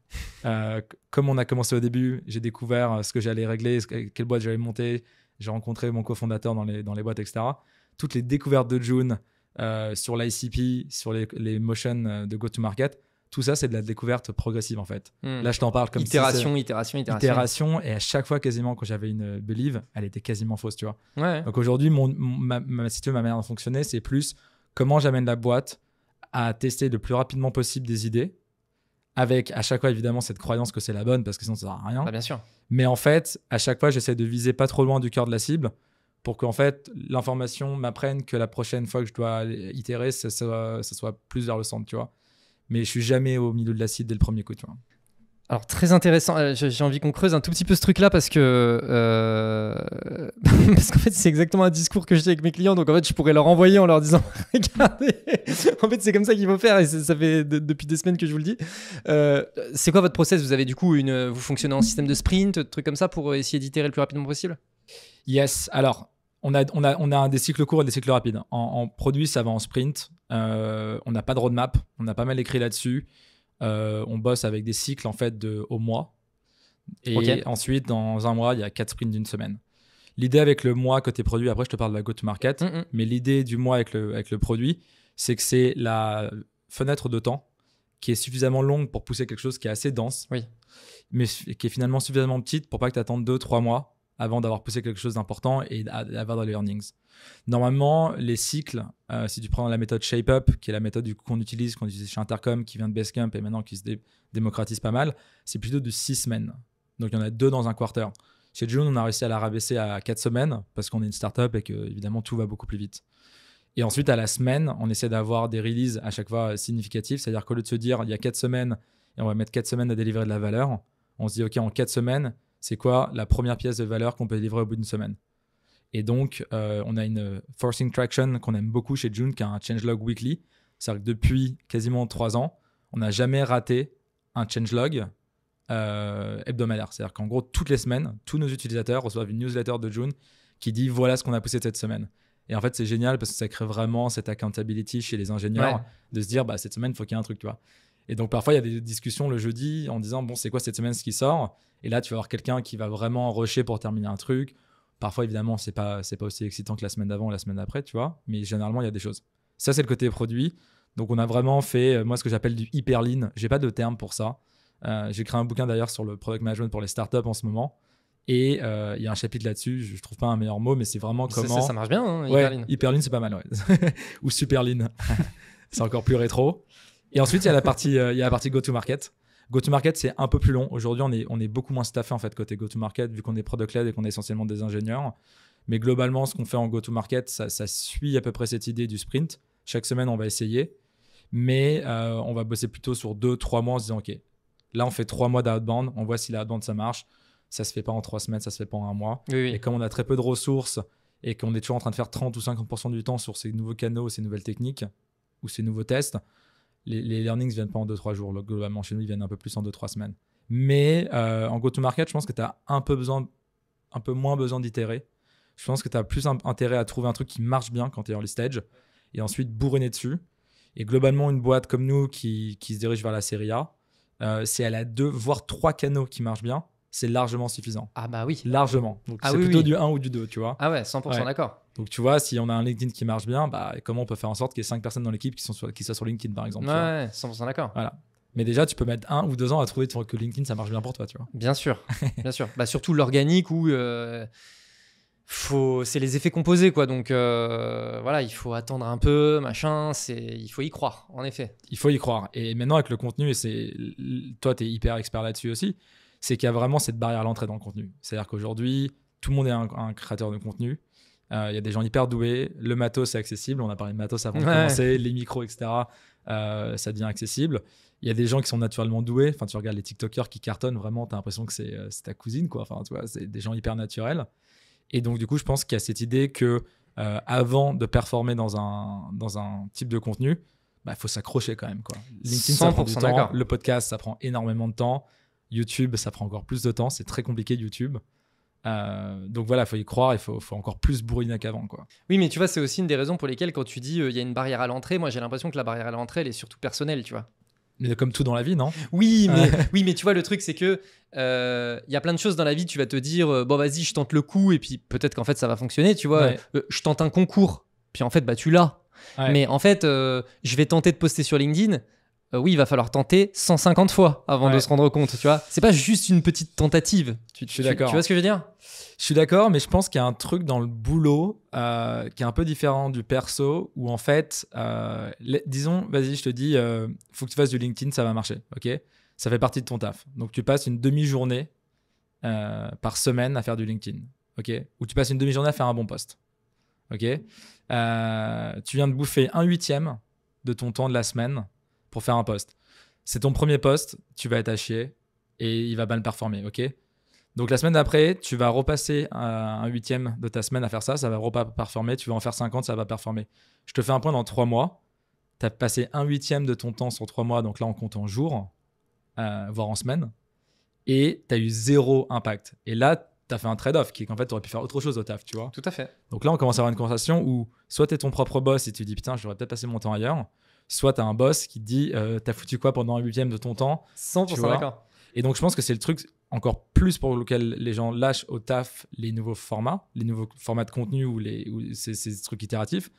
Comme on a commencé au début, j'ai découvert ce que j'allais régler, quelle boîte j'allais monter. J'ai rencontré mon cofondateur dans les boîtes, etc. Toutes les découvertes de June sur l'ICP, sur les motions de go-to-market. Tout ça, c'est de la découverte progressive, en fait. Là, je t'en parle comme itération. Et à chaque fois, quasiment, quand j'avais une believe, elle était quasiment fausse, tu vois. Ouais. Donc aujourd'hui, ma manière de fonctionner, c'est plus comment j'amène la boîte à tester le plus rapidement possible des idées, avec à chaque fois, évidemment, cette croyance que c'est la bonne, parce que sinon, ça ne sert à rien. Bah, bien sûr. Mais en fait, à chaque fois, j'essaie de viser pas trop loin du cœur de la cible pour qu'en fait, l'information m'apprenne que la prochaine fois que je dois itérer, ça soit plus vers le centre, tu vois. Mais je suis jamais au milieu de la cible dès le premier coup, tu vois. Alors, très intéressant. J'ai envie qu'on creuse un tout petit peu ce truc-là parce que parce qu'en fait, c'est exactement un discours que j'ai avec mes clients. Donc, en fait, je pourrais leur envoyer en leur disant regardez, en fait, c'est comme ça qu'il faut faire. Et ça fait depuis des semaines que je vous le dis. C'est quoi votre process? Vous avez du coup vous fonctionnez en système de sprint, trucs comme ça pour essayer d'itérer le plus rapidement possible? Yes. Alors, on a des cycles courts et des cycles rapides. En produit, ça va en sprint. On n'a pas de roadmap. On a pas mal écrit là-dessus. On bosse avec des cycles en fait au mois. Et ensuite, dans un mois, il y a 4 sprints d'une semaine. L'idée avec le mois côté produit, après je te parle de la go-to-market, mais l'idée du mois avec le produit, c'est que c'est la fenêtre de temps qui est suffisamment longue pour pousser quelque chose qui est assez dense, mais qui est finalement suffisamment petite pour pas que tu attendes 2-3 mois avant d'avoir poussé quelque chose d'important et d'avoir des earnings. Normalement, les cycles, si tu prends la méthode ShapeUp, qui est la méthode qu'on utilise chez Intercom, qui vient de Basecamp et maintenant qui se démocratise pas mal, c'est plutôt de 6 semaines. Donc, il y en a 2 dans un quarter. Chez June, on a réussi à la rabaisser à 4 semaines parce qu'on est une startup et que, évidemment, tout va beaucoup plus vite. Et ensuite, à la semaine, on essaie d'avoir des releases à chaque fois significatifs. C'est-à-dire qu'au lieu de se dire, il y a 4 semaines et on va mettre 4 semaines à délivrer de la valeur, on se dit, OK, en 4 semaines, c'est quoi la première pièce de valeur qu'on peut délivrer au bout d'une semaine? Et donc, on a une forcing traction qu'on aime beaucoup chez June, qui a un changelog weekly. C'est-à-dire que depuis quasiment 3 ans, on n'a jamais raté un changelog hebdomadaire. C'est-à-dire qu'en gros, toutes les semaines, tous nos utilisateurs reçoivent une newsletter de June qui dit voilà ce qu'on a poussé cette semaine. Et en fait, c'est génial parce que ça crée vraiment cette accountability chez les ingénieurs de se dire cette semaine, il faut qu'il y ait un truc, tu vois. Et donc, parfois, il y a des discussions le jeudi en disant bon, c'est quoi cette semaine ce qui sort? Et là, tu vas avoir quelqu'un qui va vraiment rusher pour terminer un truc. Parfois, évidemment, c'est pas aussi excitant que la semaine d'avant ou la semaine d'après, tu vois. Mais généralement, il y a des choses. Ça, c'est le côté produit. Donc, on a vraiment fait, moi, ce que j'appelle du hyper lean. J'ai pas de terme pour ça. J'ai créé un bouquin d'ailleurs sur le product management pour les startups en ce moment. Et il y a un chapitre là-dessus. Je trouve pas un meilleur mot, mais c'est vraiment comment. Ça marche bien, hein, ouais, hyper lean. Hyper lean, c'est pas mal, ouais. Ou super lean. C'est encore plus rétro. Et ensuite, il y a la partie go-to-market. Go-to-market, c'est un peu plus long. Aujourd'hui, on est beaucoup moins staffé en fait côté go-to-market vu qu'on est product-led et qu'on est essentiellement des ingénieurs. Mais globalement, ce qu'on fait en go-to-market, ça suit à peu près cette idée du sprint. Chaque semaine, on va essayer. Mais on va bosser plutôt sur 2-3 mois en se disant, OK, là, on fait 3 mois d'outbound. On voit si l'outbound, ça marche. Ça se fait pas en 3 semaines, ça se fait pas en 1 mois. Oui. Et comme on a très peu de ressources et qu'on est toujours en train de faire 30 ou 50% du temps sur ces nouveaux canaux, ces nouvelles techniques ou ces nouveaux tests, les learnings viennent pas en 2-3 jours. Globalement, chez nous, ils viennent un peu plus en 2-3 semaines. Mais en go-to-market, je pense que tu as un peu moins besoin d'itérer. Je pense que tu as plus intérêt à trouver un truc qui marche bien quand tu es early stage et ensuite bourriner dessus. Et globalement, une boîte comme nous qui se dirige vers la série A, si elle a 2, voire 3 canaux qui marchent bien, c'est largement suffisant. Ah bah oui. Largement. Donc c'est plutôt du 1 ou du 2, tu vois. Ah ouais, 100% d'accord. Donc tu vois, si on a un LinkedIn qui marche bien, comment on peut faire en sorte qu'il y ait 5 personnes dans l'équipe qui soient sur LinkedIn, par exemple. Ouais, 100% d'accord. Voilà. Mais déjà, tu peux mettre 1 ou 2 ans à trouver que LinkedIn, ça marche bien pour toi, tu vois. Bien sûr, bien sûr. Bah, surtout l'organique où c'est les effets composés, quoi. Donc voilà, il faut attendre un peu, machin. Il faut y croire, en effet. Il faut y croire. Et maintenant, avec le contenu, toi, tu es hyper expert là-dessus aussi, c'est qu'il y a vraiment cette barrière à l'entrée dans le contenu. C'est-à-dire qu'aujourd'hui, tout le monde est un créateur de contenu. Il y a des gens hyper doués. Le matos, c'est accessible. On a parlé de matos avant de commencer. Les micros, etc. Ça devient accessible. Il y a des gens qui sont naturellement doués. Enfin, tu regardes les TikTokers qui cartonnent, vraiment, tu as l'impression que c'est ta cousine, quoi. Enfin, tu vois, c'est des gens hyper naturels. Et donc, du coup, je pense qu'il y a cette idée que avant de performer dans un type de contenu, faut s'accrocher quand même, quoi. LinkedIn, ça prend du temps. Le podcast, ça prend énormément de temps. YouTube, ça prend encore plus de temps. C'est très compliqué, YouTube. Donc voilà, il faut y croire. Il faut encore plus bourriner qu'avant, quoi. Oui, mais tu vois, c'est aussi une des raisons pour lesquelles, quand tu dis il y a une barrière à l'entrée, moi, j'ai l'impression que la barrière à l'entrée, elle est surtout personnelle, tu vois. Mais comme tout dans la vie, non ? Oui, mais tu vois, le truc, c'est que y a plein de choses dans la vie, tu vas te dire, bon, vas-y, je tente le coup, et puis peut-être qu'en fait, ça va fonctionner, tu vois. Ouais. Je tente un concours, puis en fait, tu l'as. Ouais. Mais en fait, je vais tenter de poster sur LinkedIn. Oui, il va falloir tenter 150 fois avant de se rendre compte, tu vois. C'est pas juste une petite tentative. Je suis d'accord. Tu vois ce que je veux dire ? Je suis d'accord, mais je pense qu'il y a un truc dans le boulot qui est un peu différent du perso, où en fait, disons, vas-y, je te dis, faut que tu fasses du LinkedIn, ça va marcher, ok ? Ça fait partie de ton taf. Donc, tu passes une demi-journée par semaine à faire du LinkedIn, ok ? Ou tu passes une demi-journée à faire un bon post, ok ? Tu viens de bouffer 1/8 de ton temps de la semaine pour faire un post. C'est ton premier post, tu vas être à chier et il va mal performer, ok ? Donc la semaine d'après, tu vas repasser 1/8 de ta semaine à faire ça, ça va performer, tu vas en faire 50, ça va performer. Je te fais un point dans 3 mois, tu as passé 1/8 de ton temps sur 3 mois, donc là on compte en jours, voire en semaines, et tu as eu 0 impact. Et là, tu as fait un trade-off, qui est qu'en fait, tu aurais pu faire autre chose au taf, tu vois. Tout à fait. Donc là, on commence à avoir une conversation où soit tu es ton propre boss et tu dis, putain, je devrais peut-être passer mon temps ailleurs, soit tu as un boss qui te dit, t'as foutu quoi pendant 1/8 de ton temps ? 100% d'accord. Et donc, je pense que c'est le truc encore plus pour lequel les gens lâchent au taf les nouveaux formats de contenu ou ces trucs itératifs,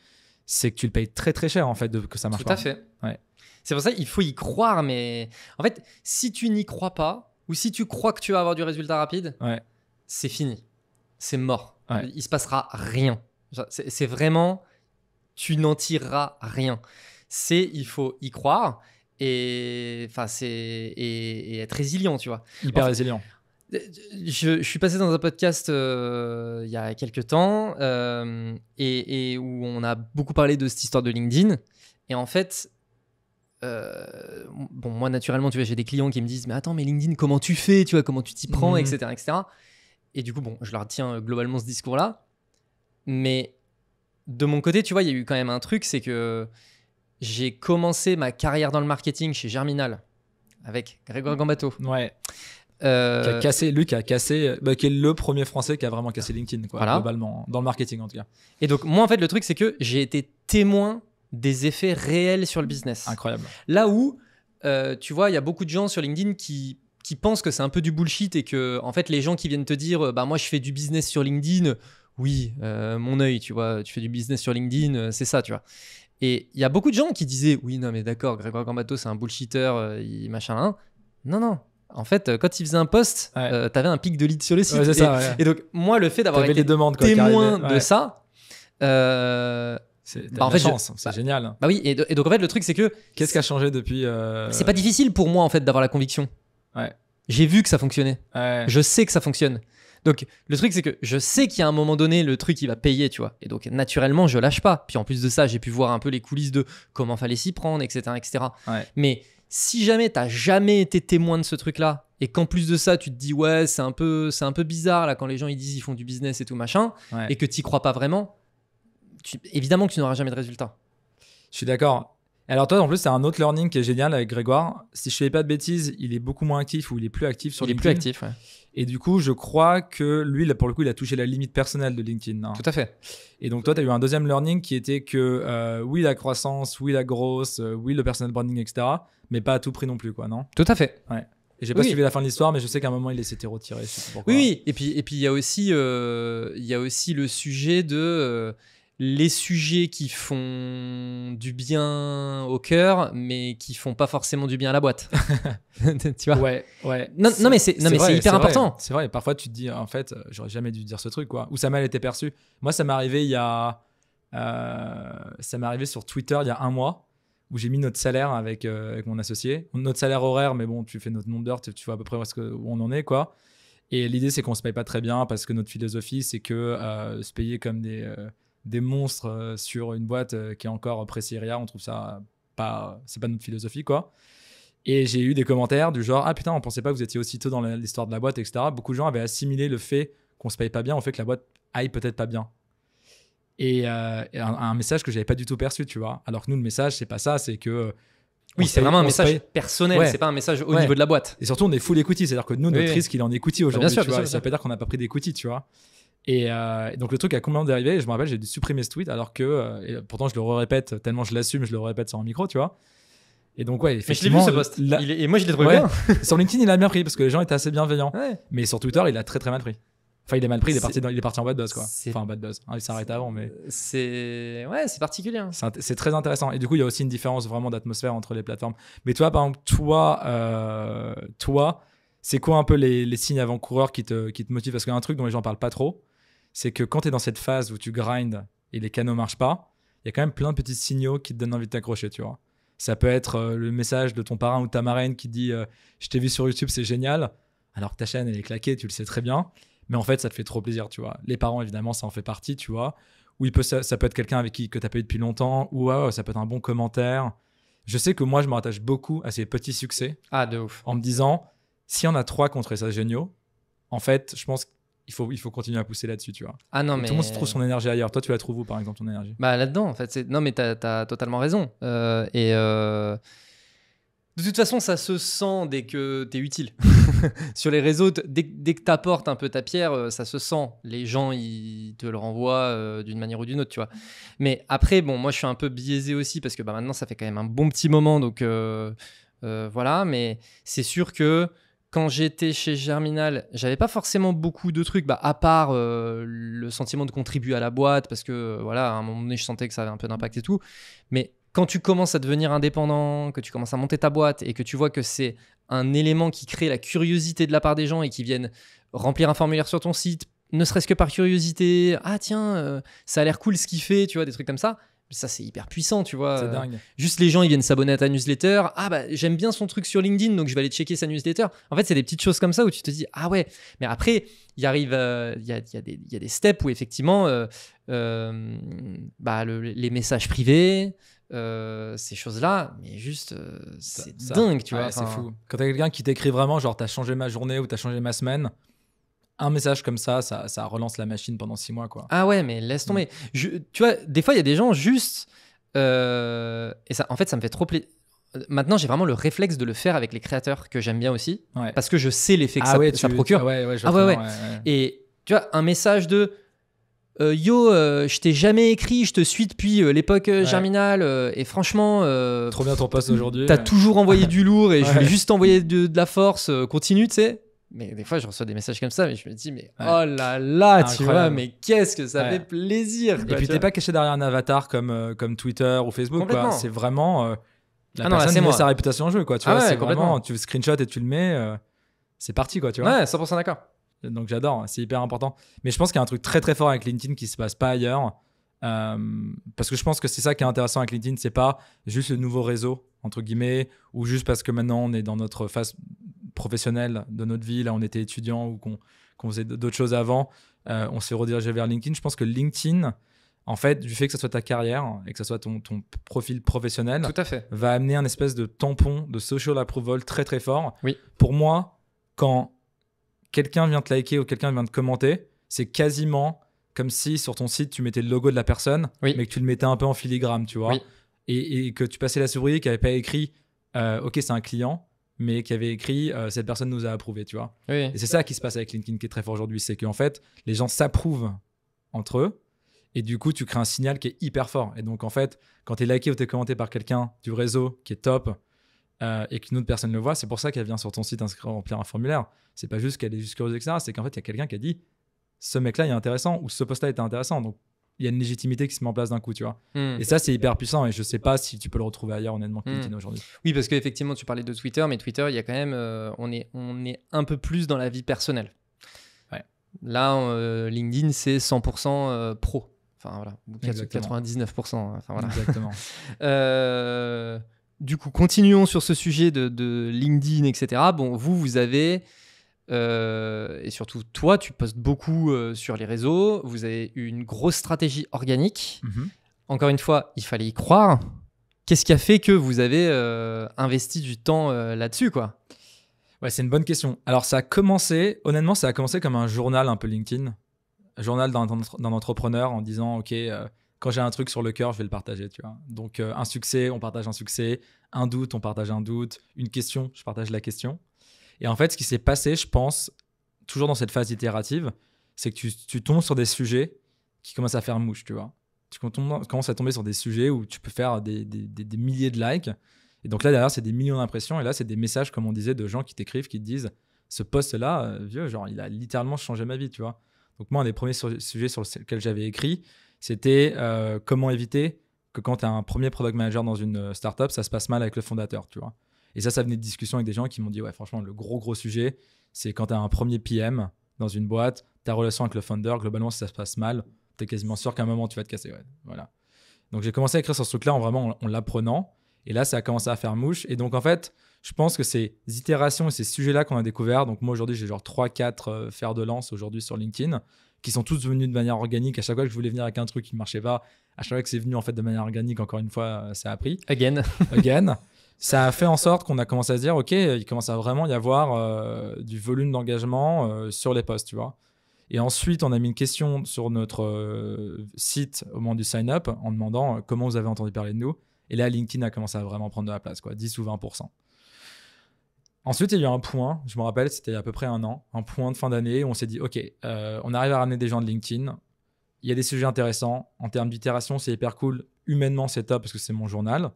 c'est que tu le payes très très cher en fait que ça marche pas. Tout à fait. Ouais. C'est pour ça qu'il faut y croire, mais en fait, si tu n'y crois pas ou si tu crois que tu vas avoir du résultat rapide, c'est fini. C'est mort. Ouais. Il se passera rien. C'est vraiment, tu n'en tireras rien. Il faut y croire. Et être résilient, tu vois. Hyper résilient. Je suis passé dans un podcast il y a quelques temps et où on a beaucoup parlé de cette histoire de LinkedIn. Et en fait, moi naturellement, tu vois, j'ai des clients qui me disent mais attends, mais LinkedIn, comment tu fais, tu vois, comment tu t'y prends, etc., etc. Et du coup, je leur tiens globalement ce discours-là. Mais de mon côté, tu vois, il y a eu quand même un truc, c'est que j'ai commencé ma carrière dans le marketing chez Germinal avec Grégoire Gambato. Ouais. Qui est le premier Français qui a vraiment cassé LinkedIn, quoi, globalement, dans le marketing en tout cas. Et donc, moi, en fait, le truc, c'est que j'ai été témoin des effets réels sur le business. Incroyable. Là où, tu vois, il y a beaucoup de gens sur LinkedIn qui qui pensent que c'est un peu du bullshit et que en fait les gens qui viennent te dire bah moi je fais du business sur LinkedIn, oui, mon œil, tu vois, tu fais du business sur LinkedIn, c'est ça, tu vois. Et il y a beaucoup de gens qui disaient oui, non mais d'accord, Grégoire Gambato c'est un bullshitter, machin. Hein. Non. En fait, quand il faisait un post, t'avais un pic de lead sur le site. Ouais, c'est ça, ouais. Et donc moi le fait d'avoir T'avais été les demandes, quoi, témoin ouais. de ça. C'est en fait, chance, c'est génial. Bah oui, et donc en fait le truc c'est que Qu'est-ce qui a changé depuis c'est pas difficile pour moi en fait d'avoir la conviction. Ouais. J'ai vu que ça fonctionnait. Ouais. Je sais que ça fonctionne. Donc le truc c'est que je sais qu'il y a un moment donné le truc il va payer, tu vois. Et donc naturellement je lâche pas. Puis en plus de ça j'ai pu voir un peu les coulisses de comment fallait s'y prendre, etc. Ouais. Mais si jamais t'as jamais été témoin de ce truc là et qu'en plus de ça tu te dis ouais c'est un peu bizarre là quand les gens ils disent ils font du business et tout machin et que t'y crois pas vraiment, évidemment que tu n'auras jamais de résultat. Je suis d'accord. Alors toi, en plus, c'est un autre learning qui est génial avec Grégoire. Si je fais pas de bêtises, il est beaucoup moins actif ou il est plus actif sur LinkedIn. Il est plus actif, ouais. Et du coup, je crois que lui, là, pour le coup, il a touché la limite personnelle de LinkedIn. Hein. Tout à fait. Et donc toi, tu as eu un deuxième learning qui était que oui, la croissance, oui, la grosse, oui, le personal branding, etc. Mais pas à tout prix non plus, quoi, non? Tout à fait. Ouais. Et j'ai pas suivi la fin de l'histoire, mais je sais qu'à un moment, il s'était retiré. Je sais pas pourquoi. Oui. Et puis il y a aussi le sujet de les sujets qui font du bien au cœur, mais qui font pas forcément du bien à la boîte. Tu vois? Ouais. Non, mais c'est hyper important. C'est vrai. Parfois, tu te dis, en fait, j'aurais jamais dû dire ce truc, quoi. Ou ça m'a mal été perçu. Moi, ça m'est arrivé ça m'est arrivé sur Twitter il y a 1 mois, où j'ai mis notre salaire avec mon associé. Notre salaire horaire, mais bon, tu fais notre nombre d'heures, tu vois à peu près où on en est, quoi. Et l'idée, c'est qu'on se paye pas très bien parce que notre philosophie, c'est que se payer comme des monstres sur une boîte qui est encore pré-Serie A, on trouve ça pas, c'est pas notre philosophie, quoi. Et j'ai eu des commentaires du genre, ah putain, on pensait pas que vous étiez aussitôt dans l'histoire de la boîte, etc. Beaucoup de gens avaient assimilé le fait qu'on se paye pas bien au fait que la boîte aille peut-être pas bien. Et un message que j'avais pas du tout perçu, tu vois. Alors que nous, le message, c'est pas ça, c'est que oui, c'est vraiment un message personnel, c'est pas un message au niveau de la boîte. Et surtout, on est full equity, c'est-à-dire que nous, notre risque, il est en equity aujourd'hui, bien sûr, tu vois. Ça veut pas dire qu'on n'a pas pris d'equity, tu vois. Et donc le truc a complètement dérivé. Et je me rappelle, j'ai dû supprimer ce tweet alors que, et pourtant je le répète tellement je l'assume, je le répète sur un micro, tu vois. Et donc ouais, effectivement. Mais je l'ai vu ce post. Et moi je l'ai trouvé bien. Sur LinkedIn, il a bien pris parce que les gens étaient assez bienveillants. Ouais. Mais sur Twitter, il a très très mal pris. Enfin, il est mal pris. Il est parti en bad buzz, quoi. Enfin, bad buzz. Il s'est arrêté avant, mais c'est particulier. Hein. C'est très intéressant. Et du coup, il y a aussi une différence vraiment d'atmosphère entre les plateformes. Mais toi, par exemple, toi, c'est quoi un peu les signes avant-coureurs qui te motivent? Parce qu'un truc dont les gens parlent pas trop, c'est que quand tu es dans cette phase où tu grindes et les canaux marchent pas, il y a quand même plein de petits signaux qui te donnent envie de t'accrocher, tu vois. Ça peut être le message de ton parrain ou de ta marraine qui dit je t'ai vu sur YouTube, c'est génial, alors que ta chaîne elle est claquée, tu le sais très bien, mais en fait ça te fait trop plaisir, tu vois. Les parents évidemment ça en fait partie, tu vois. Ou ça peut être quelqu'un avec que t'as pas eu depuis longtemps, ou ça peut être un bon commentaire. Je sais que moi je me rattache beaucoup à ces petits succès. Ah, de ouf. En me disant s'il y en a 3 contre ça géniaux, en fait je pense il faut continuer à pousser là-dessus, tu vois. Ah non, mais tout le monde se trouve son énergie ailleurs. Toi, tu la trouves où, par exemple, ton énergie? Bah là-dedans, en fait. Non, mais t'as totalement raison. De toute façon, ça se sent dès que t'es utile. Sur les réseaux, dès que t'apportes un peu ta pierre, ça se sent. Les gens, ils te le renvoient d'une manière ou d'une autre, tu vois. Mais après, bon, moi, je suis un peu biaisé aussi parce que maintenant, ça fait quand même un bon petit moment. Donc, voilà. Mais c'est sûr que quand j'étais chez Germinal, j'avais pas forcément beaucoup de trucs, à part le sentiment de contribuer à la boîte, parce que voilà, à un moment donné, je sentais que ça avait un peu d'impact et tout. Mais quand tu commences à devenir indépendant, que tu commences à monter ta boîte et que tu vois que c'est un élément qui crée la curiosité de la part des gens et qui viennent remplir un formulaire sur ton site, ne serait-ce que par curiosité, ah tiens, ça a l'air cool ce qu'il fait, tu vois, des trucs comme ça. Ça, c'est hyper puissant, tu vois. C'est dingue. Juste les gens, ils viennent s'abonner à ta newsletter. Ah j'aime bien son truc sur LinkedIn, donc je vais aller checker sa newsletter. En fait, c'est des petites choses comme ça où tu te dis, ah ouais. Mais après, il arrive, il y a des steps où effectivement, les messages privés, ces choses-là, mais juste, c'est dingue, tu vois. C'est fou. Quand t'as quelqu'un qui t'écrit vraiment, genre, t'as changé ma journée ou t'as changé ma semaine, un message comme ça relance la machine pendant 6 mois, quoi. Ah ouais, mais laisse tomber. Tu vois, des fois, il y a des gens juste... et ça, en fait, ça me fait trop plaisir. Maintenant, j'ai vraiment le réflexe de le faire avec les créateurs que j'aime bien aussi. Ouais. Parce que je sais l'effet que ça procure. Ouais. Et tu vois, un message de... Yo, je t'ai jamais écrit, je te suis depuis l'époque Germinal, et franchement, Trop bien ton post aujourd'hui. t'as toujours envoyé du lourd et je voulais juste t'envoyer de la force, continue, tu sais. Mais des fois, je reçois des messages comme ça, mais je me dis, mais oh là là, tu vois, mais qu'est-ce que ça fait plaisir. Et puis, t'es pas caché derrière un avatar comme Twitter ou Facebook, quoi. C'est vraiment la personne met sa réputation en jeu, quoi. Tu vois, c'est vraiment, tu screenshot et tu le mets, c'est parti, quoi. Tu vois. Ouais, 100% d'accord. Donc j'adore, c'est hyper important. Mais je pense qu'il y a un truc très très fort avec LinkedIn qui se passe pas ailleurs. Parce que je pense que c'est ça qui est intéressant avec LinkedIn, c'est pas juste le nouveau réseau, entre guillemets, ou juste parce que maintenant on est dans notre phase professionnelle de notre vie, là on était étudiant ou qu'on faisait d'autres choses avant, on s'est redirigé vers LinkedIn. Je pense que LinkedIn, en fait, du fait que ça soit ta carrière et que ça soit ton profil professionnel, tout à fait, va amener un espèce de tampon de social approval très très fort. Oui. Pour moi, quand quelqu'un vient te liker ou quelqu'un vient te commenter, c'est quasiment comme si sur ton site tu mettais le logo de la personne, mais que tu le mettais un peu en filigrane, tu vois, et que tu passais la souris, qui n'avait pas écrit ok, c'est un client, mais qui avait écrit cette personne nous a approuvé, tu vois. Et c'est ça qui se passe avec LinkedIn qui est très fort aujourd'hui, c'est qu'en fait les gens s'approuvent entre eux et du coup tu crées un signal qui est hyper fort. Et donc en fait quand tu es liké ou tu es commenté par quelqu'un du réseau qui est top, et qu'une autre personne le voit, c'est pour ça qu'elle vient sur ton site remplir un formulaire. C'est pas juste qu'elle est juste curieuse, etc. C'est qu'en fait, il y a quelqu'un qui a dit ce mec-là est intéressant ou ce post-là était intéressant. Donc, il y a une légitimité qui se met en place d'un coup, tu vois. Et ça, c'est hyper puissant et je sais pas si tu peux le retrouver ailleurs, honnêtement, que LinkedIn aujourd'hui. Oui, parce qu'effectivement, tu parlais de Twitter, mais Twitter, il y a quand même, on est un peu plus dans la vie personnelle. Ouais. Là, LinkedIn, c'est 100% pro. Enfin, voilà. 99%. Enfin, voilà. Exactement. Du coup, continuons sur ce sujet de LinkedIn, etc. Bon, vous avez, et surtout toi, tu postes beaucoup sur les réseaux. Vous avez une grosse stratégie organique. Encore une fois, il fallait y croire. Qu'est-ce qui a fait que vous avez investi du temps là-dessus, quoi ? Ouais, c'est une bonne question. Alors, honnêtement, ça a commencé comme un journal un peu LinkedIn. Un journal d'un entrepreneur en disant, OK, quand j'ai un truc sur le cœur, je vais le partager, tu vois. Donc, un succès, on partage un succès. Un doute, on partage un doute. Une question, je partage la question. Et en fait, ce qui s'est passé, je pense, toujours dans cette phase itérative, c'est que tu tombes sur des sujets qui commencent à faire mouche, tu vois. Tu commences à tomber sur des sujets où tu peux faire des milliers de likes. Et donc là, derrière, c'est des millions d'impressions. Et là, c'est des messages, comme on disait, de gens qui t'écrivent, qui te disent ce post-là, vieux, genre, il a littéralement changé ma vie, tu vois. Donc moi, un des premiers sujets sur lesquels j'avais écrit, c'était comment éviter que quand tu as un premier product manager dans une startup, ça se passe mal avec le fondateur, tu vois. Et ça venait de discussions avec des gens qui m'ont dit, ouais, franchement, le gros sujet, c'est quand tu as un premier PM dans une boîte, ta relation avec le founder, globalement, si ça se passe mal, tu es quasiment sûr qu'à un moment, tu vas te casser. Ouais. Voilà. Donc j'ai commencé à écrire sur ce truc-là en l'apprenant. Et là, ça a commencé à faire mouche. Et donc, en fait, je pense que ces itérations et ces sujets-là qu'on a découverts, donc moi, aujourd'hui, j'ai genre 3-4 fers de lance aujourd'hui sur LinkedIn, qui sont tous venus de manière organique. À chaque fois que je voulais venir avec un truc qui ne marchait pas, à chaque fois que c'est venu en fait de manière organique, encore une fois, ça a pris. Again. Ça a fait en sorte qu'on a commencé à se dire, OK, il commence à vraiment y avoir du volume d'engagement sur les posts, tu vois. Et ensuite, on a mis une question sur notre site au moment du sign-up en demandant comment vous avez entendu parler de nous. Et là, LinkedIn a commencé à vraiment prendre de la place, quoi, 10 ou 20%. Ensuite, il y a eu un point, je me rappelle, c'était il y a à peu près un an, un point de fin d'année où on s'est dit, OK, on arrive à ramener des gens de LinkedIn. Il y a des sujets intéressants. En termes d'itération, c'est hyper cool. Humainement, c'est top parce que c'est mon journal.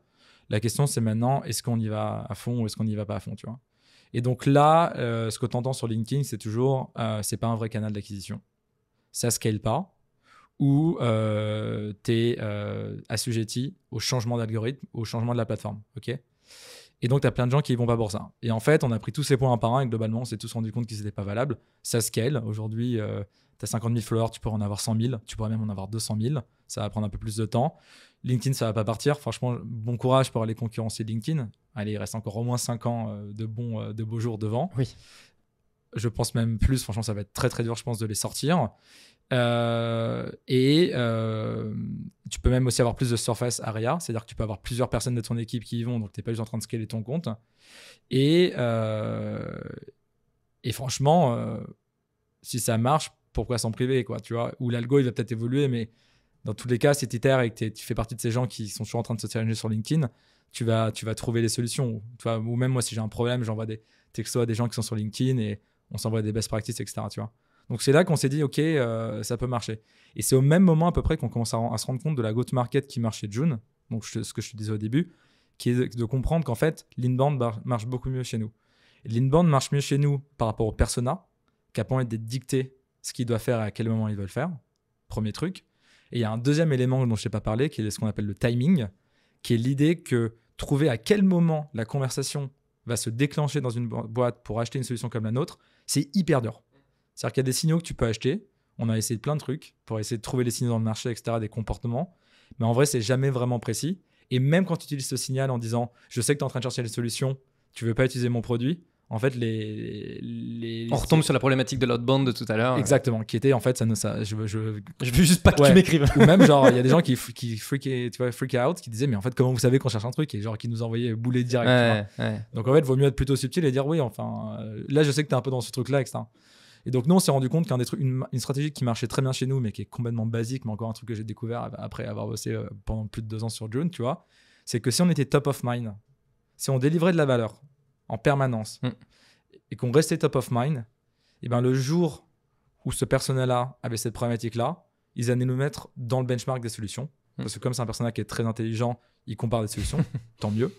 La question, c'est maintenant, est-ce qu'on y va à fond ou est-ce qu'on n'y va pas à fond, tu vois ? Et donc là, ce que tu entends sur LinkedIn, c'est toujours, c'est pas un vrai canal d'acquisition. Ça scale pas. Ou tu es assujetti au changement d'algorithme, au changement de la plateforme. Okay, et donc, tu as plein de gens qui ne vont pas pour ça. Et en fait, on a pris tous ces points un par un et globalement, on s'est tous rendu compte qu'ils n'étaient pas valables. Ça scale. Aujourd'hui, tu as 50 000 followers, tu pourrais en avoir 100 000. Tu pourrais même en avoir 200 000. Ça va prendre un peu plus de temps. LinkedIn, ça ne va pas partir. Franchement, bon courage pour aller concurrencer LinkedIn. Allez, il reste encore au moins 5 ans de beaux jours devant. Oui. Je pense même plus. Franchement, ça va être très, très dur, je pense, de les sortir. Tu peux même aussi avoir plus de surface area, c'est-à-dire que tu peux avoir plusieurs personnes de ton équipe qui y vont, donc tu n'es pas juste en train de scaler ton compte. Et franchement, si ça marche, pourquoi s'en priver, quoi, tu vois ? Ou l'algo, il va peut-être évoluer, mais dans tous les cas, si tu itères et que tu fais partie de ces gens qui sont toujours en train de se challenger sur LinkedIn, tu vas trouver des solutions. Tu vois, ou même moi, si j'ai un problème, j'envoie des textos à des gens qui sont sur LinkedIn et on s'envoie des best practices, etc. Tu vois ? Donc c'est là qu'on s'est dit, ok, ça peut marcher. Et c'est au même moment à peu près qu'on commence à se rendre compte de la go-to-market qui marche chez June, donc ce que je te disais au début, qui est de comprendre qu'en fait, l'inbound marche beaucoup mieux chez nous. Et l'inbound marche mieux chez nous par rapport au persona, qui a pas envie d'être dicté ce qu'il doit faire et à quel moment il veut le faire, premier truc. Et il y a un deuxième élément dont je ne t'ai pas parlé, qui est ce qu'on appelle le timing, qui est l'idée que trouver à quel moment la conversation va se déclencher dans une boîte pour acheter une solution comme la nôtre, c'est hyper dur. C'est-à-dire qu'il y a des signaux que tu peux acheter. On a essayé plein de trucs pour essayer de trouver les signaux dans le marché, etc., des comportements. Mais en vrai, c'est jamais vraiment précis. Et même quand tu utilises ce signal en disant « je sais que tu es en train de chercher les solutions, tu veux pas utiliser mon produit », en fait, on retombe sur la problématique de l'outbound de tout à l'heure. Exactement, qui était en fait, je veux juste pas que tu m'écrives. Ou même, genre, il y a des gens qui freak out, qui disaient, mais en fait, comment vous savez qu'on cherche un truc, et genre, qui nous envoyaient bouler direct. Ouais. Donc, en fait, il vaut mieux être plutôt subtil et dire, oui, enfin, là, je sais que tu es un peu dans ce truc-là, etc. Et donc, nous, on s'est rendu compte qu'un des trucs, une stratégie qui marchait très bien chez nous, mais qui est complètement basique, mais encore un truc que j'ai découvert après avoir bossé pendant plus de 2 ans sur June, tu vois, c'est que si on était top of mind, si on délivrait de la valeur en permanence, et qu'on restait top of mind, et ben le jour où ce personnel-là avait cette problématique-là, ils allaient nous mettre dans le benchmark des solutions. Parce que comme c'est un personnel qui est très intelligent, il compare des solutions, tant mieux.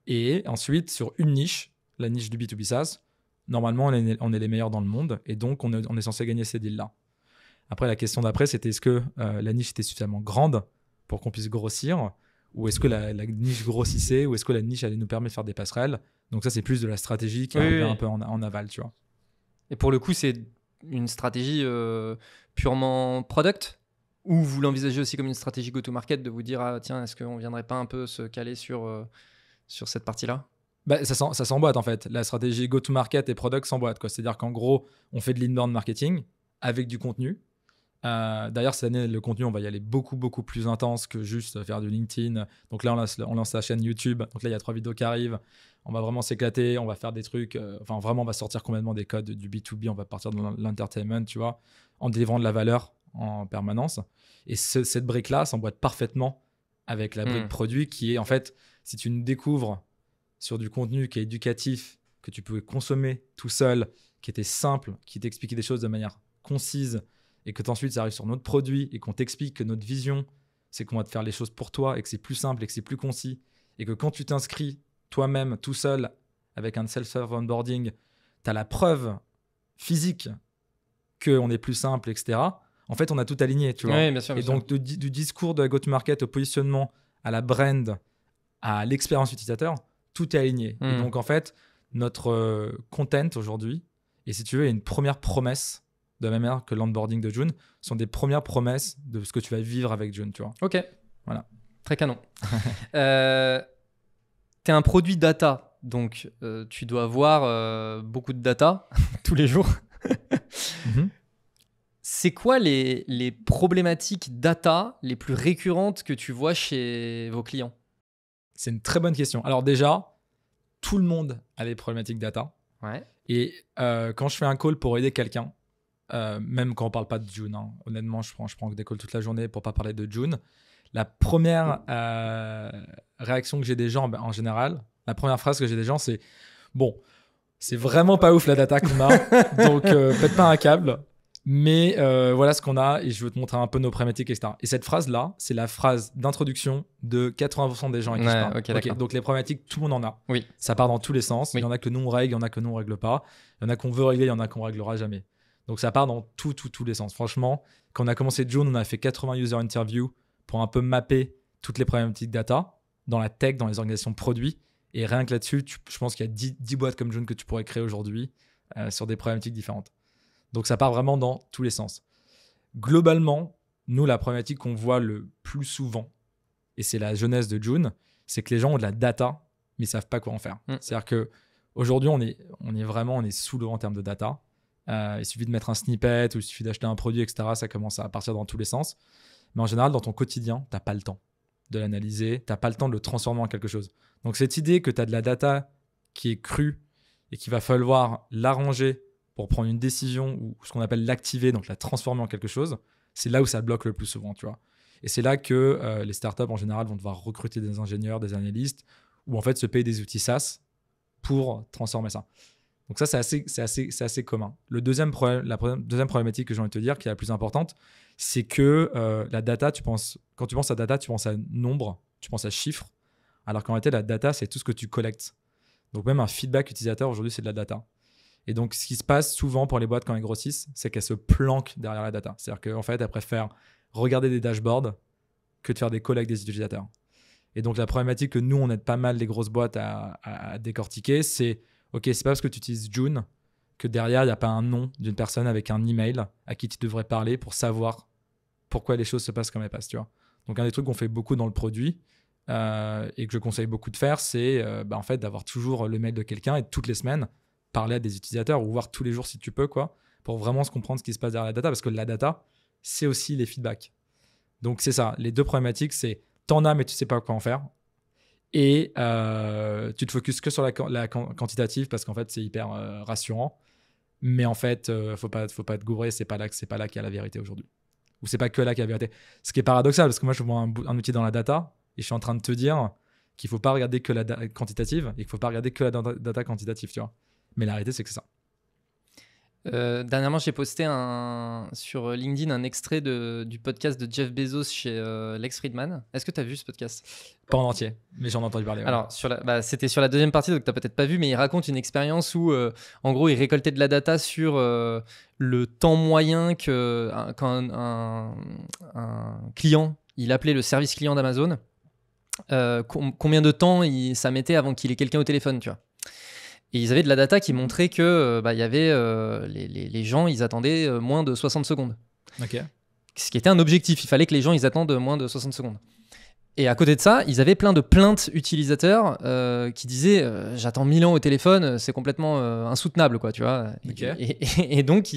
Et ensuite, sur une niche, la niche du B2B SaaS, normalement, on est les meilleurs dans le monde, et donc on est censé gagner ces deals-là. Après, la question d'après, c'était est-ce que la niche était suffisamment grande pour qu'on puisse grossir, ou est-ce que la niche grossissait, ou est-ce que la niche allait nous permettre de faire des passerelles. Donc ça, c'est plus de la stratégie qui est un peu en aval, tu vois. Et pour le coup, c'est une stratégie purement product, ou vous l'envisagez aussi comme une stratégie go-to-market, de vous dire, ah, tiens, est-ce qu'on ne viendrait pas un peu se caler sur cette partie-là? Bah, ça s'emboîte en fait. La stratégie go-to-market et product s'emboîtent, quoi. C'est-à-dire qu'en gros, on fait de l'inbound marketing avec du contenu. D'ailleurs, cette année, le contenu, on va y aller beaucoup, beaucoup plus intense que juste faire du LinkedIn. Donc là, on lance la chaîne YouTube. Donc là, il y a 3 vidéos qui arrivent. On va vraiment s'éclater. On va faire des trucs. Enfin, vraiment, on va sortir complètement des codes du B2B. On va partir de l'entertainment, tu vois, en délivrant de la valeur en permanence. Et cette brique-là s'emboîte parfaitement avec la brique produit qui est, en fait, si tu nous découvres sur du contenu qui est éducatif, que tu pouvais consommer tout seul, qui était simple, qui t'expliquait des choses de manière concise, et que ensuite ça arrive sur notre produit et qu'on t'explique que notre vision, c'est qu'on va te faire les choses pour toi et que c'est plus simple et que c'est plus concis, et que quand tu t'inscris toi-même tout seul avec un self-serve onboarding, tu as la preuve physique qu'on est plus simple, etc. En fait, on a tout aligné, tu vois. Oui, bien sûr, bien et donc, du discours de la go-to-market au positionnement, à la brand, à l'expérience utilisateur, tout est aligné. Et donc, en fait, notre content aujourd'hui, et si tu veux, il y a une première promesse, de la même manière que l'onboarding de June, sont des premières promesses de ce que tu vas vivre avec June, tu vois. Ok. Voilà. Très canon. Tu es un produit data, donc tu dois avoir beaucoup de data tous les jours. C'est quoi les problématiques data les plus récurrentes que tu vois chez vos clients? C'est une très bonne question. Alors déjà, tout le monde a des problématiques data. Ouais. Et quand je fais un call pour aider quelqu'un, même quand on parle pas de June, hein, honnêtement, je prends des calls toute la journée pour pas parler de June. La première réaction que j'ai des gens, en général, la première phrase que j'ai des gens, c'est bon, c'est vraiment pas ouf la data qu'on a, donc pète pas un câble, mais voilà ce qu'on a et je veux te montrer un peu nos problématiques, etc. Et cette phrase-là, c'est la phrase d'introduction de 80% des gens à qui je parle. Okay, donc les problématiques, tout le monde en a. Oui. Ça part dans tous les sens. Oui. Il y en a que nous on règle, il y en a que nous on règle pas. Il y en a qu'on veut régler, il y en a qu'on réglera jamais. Donc ça part dans tous les sens. Franchement, quand on a commencé June, on a fait 80 user interviews pour un peu mapper toutes les problématiques data dans la tech, dans les organisations produits. Et rien que là-dessus, je pense qu'il y a 10 boîtes comme June que tu pourrais créer aujourd'hui sur des problématiques différentes. Donc ça part vraiment dans tous les sens. Globalement, nous, la problématique qu'on voit le plus souvent, et c'est la jeunesse de June, c'est que les gens ont de la data, mais ils ne savent pas quoi en faire. C'est-à-dire qu'aujourd'hui, on est sous l'eau en termes de data. Il suffit de mettre un snippet ou il suffit d'acheter un produit, etc. Ça commence à partir dans tous les sens. Mais en général, dans ton quotidien, tu n'as pas le temps de l'analyser, tu n'as pas le temps de le transformer en quelque chose. Donc cette idée que tu as de la data qui est crue et qu'il va falloir l'arranger pour prendre une décision ou ce qu'on appelle l'activer, donc la transformer en quelque chose, c'est là où ça bloque le plus souvent, tu vois. Et c'est là que les startups en général vont devoir recruter des ingénieurs, des analystes, ou en fait se payer des outils SaaS pour transformer ça. Donc ça, c'est assez commun. La deuxième problématique que j'ai envie de te dire, qui est la plus importante, c'est que la data, quand tu penses à data, tu penses à nombre, tu penses à chiffres, alors qu'en réalité, la data, c'est tout ce que tu collectes. Donc même un feedback utilisateur, aujourd'hui, c'est de la data. Et donc, ce qui se passe souvent pour les boîtes quand elles grossissent, c'est qu'elles se planquent derrière la data. C'est-à-dire qu'en fait, elles préfèrent regarder des dashboards que de faire des calls avec des utilisateurs. Et donc, la problématique que nous, on aide pas mal les grosses boîtes à décortiquer, c'est OK, c'est pas parce que tu utilises June que derrière, il n'y a pas un nom d'une personne avec un email à qui tu devrais parler pour savoir pourquoi les choses se passent comme elles passent. Tu vois. Donc, un des trucs qu'on fait beaucoup dans le produit et que je conseille beaucoup de faire, c'est en fait, d'avoir toujours le mail de quelqu'un et toutes les semaines, parler à des utilisateurs ou voir tous les jours si tu peux, quoi, pour vraiment se comprendre ce qui se passe derrière la data, parce que la data, c'est aussi les feedbacks. Donc, c'est ça. Les deux problématiques, c'est t'en as, mais tu sais pas quoi en faire. Et tu te focuses que sur la quantitative parce qu'en fait, c'est hyper rassurant. Mais en fait, faut pas te gourer, c'est pas là qu'il y a la vérité aujourd'hui. Ou c'est pas que là qu'il y a la vérité. Ce qui est paradoxal, parce que moi, je vois un outil dans la data et je suis en train de te dire qu'il faut pas regarder que la quantitative et qu'il faut pas regarder que la data quantitative, tu vois. Mais la réalité, c'est que c'est ça. Dernièrement, j'ai posté sur LinkedIn un extrait du podcast de Jeff Bezos chez Lex Fridman. Est-ce que tu as vu ce podcast? Pas en entier, mais j'en ai entendu parler. Ouais. Alors, c'était sur la deuxième partie, donc tu n'as peut-être pas vu, mais il raconte une expérience où, en gros, il récoltait de la data sur le temps moyen quand un client, il appelait le service client d'Amazon, combien de temps ça mettait avant qu'il ait quelqu'un au téléphone, tu vois. Et ils avaient de la data qui montrait que y avait les gens, ils attendaient moins de 60 secondes. Ok. Ce qui était un objectif. Il fallait que les gens, ils attendent moins de 60 secondes. Et à côté de ça, ils avaient plein de plaintes utilisateurs qui disaient j'attends 1000 ans au téléphone, c'est complètement insoutenable, quoi, tu vois. Okay. Et donc,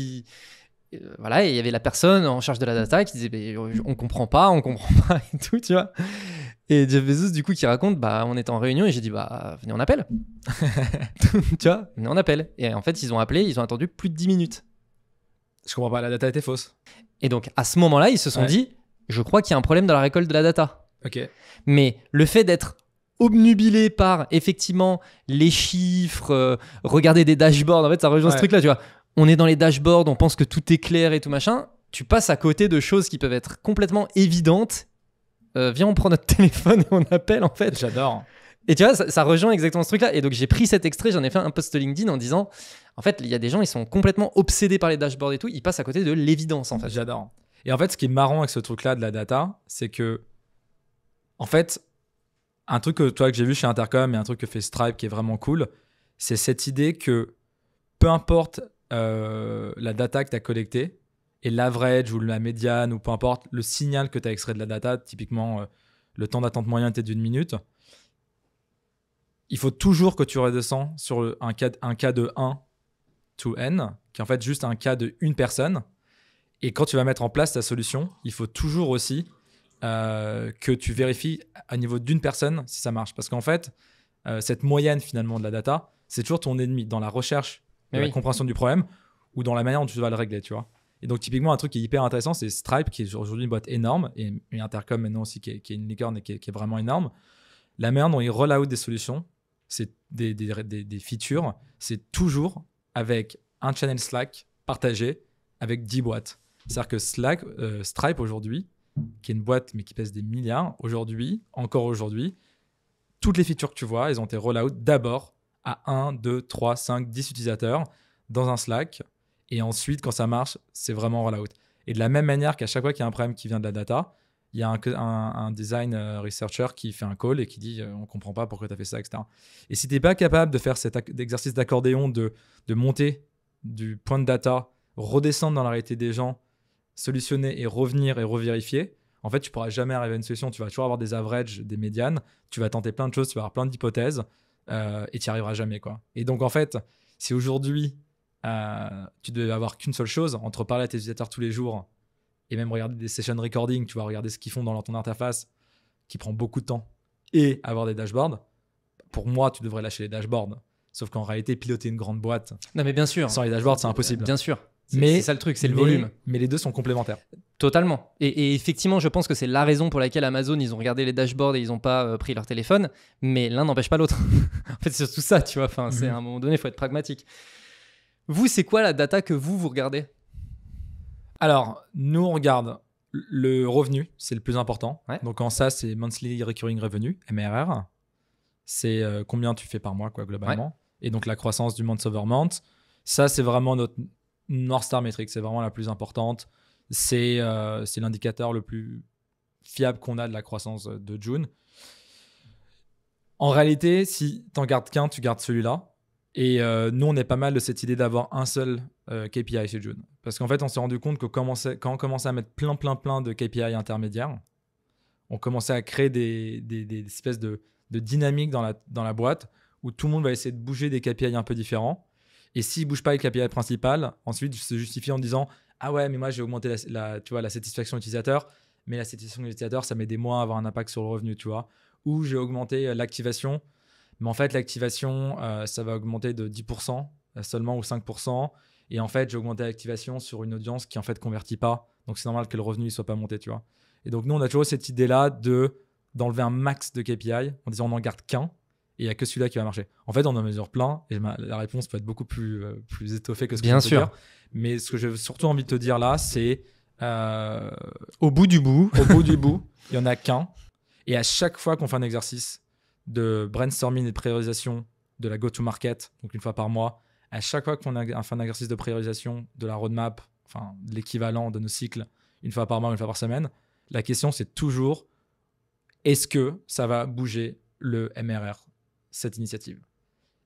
voilà, et il y avait la personne en charge de la data qui disait on comprend pas et tout, tu vois. Et Jeff Bezos, du coup, qui raconte on était en réunion et j'ai dit venez, on appelle. Tu vois, venez, on appelle. Et en fait, ils ont appelé, ils ont attendu plus de 10 minutes. Je comprends pas, la data était fausse. Et donc, à ce moment-là, ils se sont dit je crois qu'il y a un problème dans la récolte de la data. Ok. Mais le fait d'être obnubilé par effectivement les chiffres, regarder des dashboards, en fait, ça rejoint ce truc-là, tu vois. On est dans les dashboards, on pense que tout est clair et tout machin. Tu passes à côté de choses qui peuvent être complètement évidentes. Viens, on prend notre téléphone et on appelle, en fait. J'adore. Et tu vois, ça rejoint exactement ce truc-là. Et donc, j'ai pris cet extrait, j'en ai fait un post LinkedIn en disant, en fait, il y a des gens, ils sont complètement obsédés par les dashboards et tout. Ils passent à côté de l'évidence, en fait. J'adore. Et en fait, ce qui est marrant avec ce truc-là de la data, c'est que, en fait, un truc que j'ai vu chez Intercom et un truc que fait Stripe qui est vraiment cool, c'est cette idée que peu importe la data que tu as collectée et l'average ou la médiane ou peu importe le signal que tu as extrait de la data, typiquement le temps d'attente moyen était d'1 minute, il faut toujours que tu redescends sur un cas de 1 to n, qui est en fait juste un cas de une personne. Et quand tu vas mettre en place ta solution, il faut toujours aussi que tu vérifies à niveau d'une personne si ça marche. Parce qu'en fait, cette moyenne finalement de la data, c'est toujours ton ennemi dans la recherche, la compréhension du problème ou dans la manière dont tu vas le régler, tu vois. Et donc typiquement, un truc qui est hyper intéressant, c'est Stripe, qui est aujourd'hui une boîte énorme, et Intercom maintenant aussi, qui est une licorne et qui est vraiment énorme. La manière dont ils roll out des solutions, c'est des features, c'est toujours avec un channel Slack partagé avec 10 boîtes. C'est-à-dire que Stripe aujourd'hui, qui est une boîte mais qui pèse des milliards, encore aujourd'hui, toutes les features que tu vois, elles ont été roll out d'abord à 1, 2, 3, 5, 10 utilisateurs dans un Slack. Et ensuite, quand ça marche, c'est vraiment roll out. Et de la même manière qu'à chaque fois qu'il y a un problème qui vient de la data, il y a un design researcher qui fait un call et qui dit on ne comprend pas pourquoi tu as fait ça, etc. Et si tu n'es pas capable de faire cet exercice d'accordéon, de monter du point de data, redescendre dans la réalité des gens, solutionner et revenir et revérifier, en fait, tu ne pourras jamais arriver à une solution. Tu vas toujours avoir des averages, des médianes, tu vas tenter plein de choses, tu vas avoir plein d'hypothèses et tu n'y arriveras jamais, quoi. Et donc, en fait, si aujourd'hui, tu devais avoir qu'une seule chose, entre parler à tes utilisateurs tous les jours et même regarder des session recording, tu vas regarder ce qu'ils font dans ton interface, qui prend beaucoup de temps, et avoir des dashboards, pour moi, tu devrais lâcher les dashboards. Sauf qu'en réalité, piloter une grande boîte non, mais bien sûr, sans les dashboards, c'est impossible. Bien sûr. C'est ça le truc, c'est le volume. Mais les deux sont complémentaires. Totalement. Et effectivement, je pense que c'est la raison pour laquelle Amazon, ils ont regardé les dashboards et ils n'ont pas pris leur téléphone. Mais l'un n'empêche pas l'autre. En fait, c'est surtout ça, tu vois. Enfin, c'est à un moment donné, il faut être pragmatique. Vous, c'est quoi la data que vous regardez ? Alors, nous, on regarde le revenu, c'est le plus important. Ouais. Donc, en ça, c'est Monthly Recurring Revenue, MRR. C'est combien tu fais par mois, quoi, globalement. Ouais. Et donc, la croissance du month over month. Ça, c'est vraiment notre North Star Metric. C'est vraiment la plus importante. C'est l'indicateur le plus fiable qu'on a de la croissance de June. En réalité, si tu n'en gardes qu'un, tu gardes celui-là. Et nous, on est pas mal de cette idée d'avoir un seul KPI chez June. Parce qu'en fait, on s'est rendu compte que quand on commençait à mettre plein de KPI intermédiaires, on commençait à créer des espèces de dynamique dans la boîte où tout le monde va essayer de bouger des KPI un peu différents. Et s'il ne bouge pas le KPI principal, ensuite, se justifie en disant « Ah ouais, mais moi, j'ai augmenté la satisfaction utilisateur, mais la satisfaction utilisateur, ça met des mois à avoir un impact sur le revenu, tu vois. » Ou j'ai augmenté l'activation, mais en fait, l'activation, ça va augmenter de 10% seulement ou 5%. Et en fait, j'ai augmenté l'activation sur une audience qui en fait convertit pas. Donc, c'est normal que le revenu ne soit pas monté, tu vois. Et donc, nous, on a toujours cette idée-là d'enlever un max de KPI en disant on n'en garde qu'un et il n'y a que celui-là qui va marcher. En fait, on en mesure plein et la réponse peut être beaucoup plus étoffée que ce que je peux te dire. Mais ce que j'ai surtout envie de te dire là, c'est au bout du bout, il n'y en a qu'un. Et à chaque fois qu'on fait un exercice de brainstorming et de priorisation de la go-to-market, donc une fois par mois, à chaque fois qu'on fait un exercice de priorisation de la roadmap, enfin de l'équivalent de nos cycles, une fois par mois, une fois par semaine, la question c'est toujours est-ce que ça va bouger le MRR, cette initiative?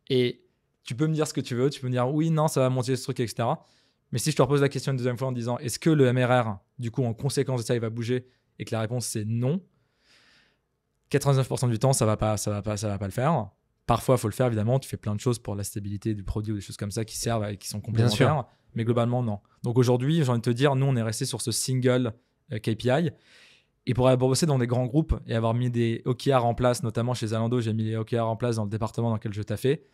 Et tu peux me dire ce que tu veux, tu peux me dire oui, non, ça va monter ce truc, etc. Mais si je te repose la question une deuxième fois en disant est-ce que le MRR, du coup, en conséquence de ça, il va bouger et que la réponse c'est non, 99% du temps, ça va pas le faire. Parfois, il faut le faire, évidemment. Tu fais plein de choses pour la stabilité du produit ou des choses comme ça qui servent et qui sont complémentaires. Mais globalement, non. Donc aujourd'hui, j'ai envie de te dire, nous, on est resté sur ce single KPI. Et pour avoir bossé dans des grands groupes et avoir mis des OKR en place, notamment chez Zalando, j'ai mis les OKR en place dans le département dans lequel je taffais.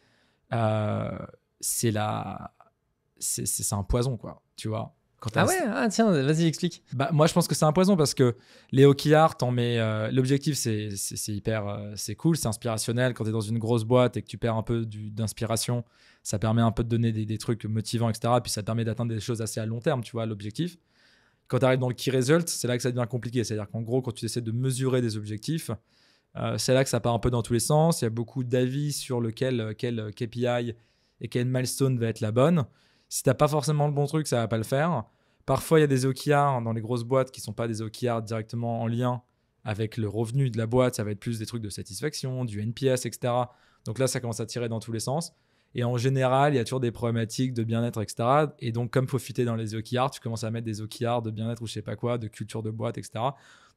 C'est un poison, quoi. Tu vois. Tiens, vas-y, explique. Moi, je pense que c'est un poison parce que les OKR, t'en mets. L'objectif, c'est hyper. C'est cool, c'est inspirationnel. Quand tu es dans une grosse boîte et que tu perds un peu d'inspiration, ça permet un peu de donner des trucs motivants, etc. Puis ça te permet d'atteindre des choses assez à long terme, tu vois, l'objectif. Quand tu arrives dans le key result, c'est là que ça devient compliqué. C'est-à-dire qu'en gros, quand tu essaies de mesurer des objectifs, c'est là que ça part un peu dans tous les sens. Il y a beaucoup d'avis sur quel KPI et quel milestone va être la bonne. Si tu n'as pas forcément le bon truc, ça ne va pas le faire. Parfois, il y a des OKR dans les grosses boîtes qui ne sont pas des OKR directement en lien avec le revenu de la boîte. Ça va être plus des trucs de satisfaction, du NPS, etc. Donc là, ça commence à tirer dans tous les sens. Et en général, il y a toujours des problématiques de bien-être, etc. Et donc, comme il faut fitter dans les OKR, tu commences à mettre des OKR de bien-être ou je ne sais pas quoi, de culture de boîte, etc.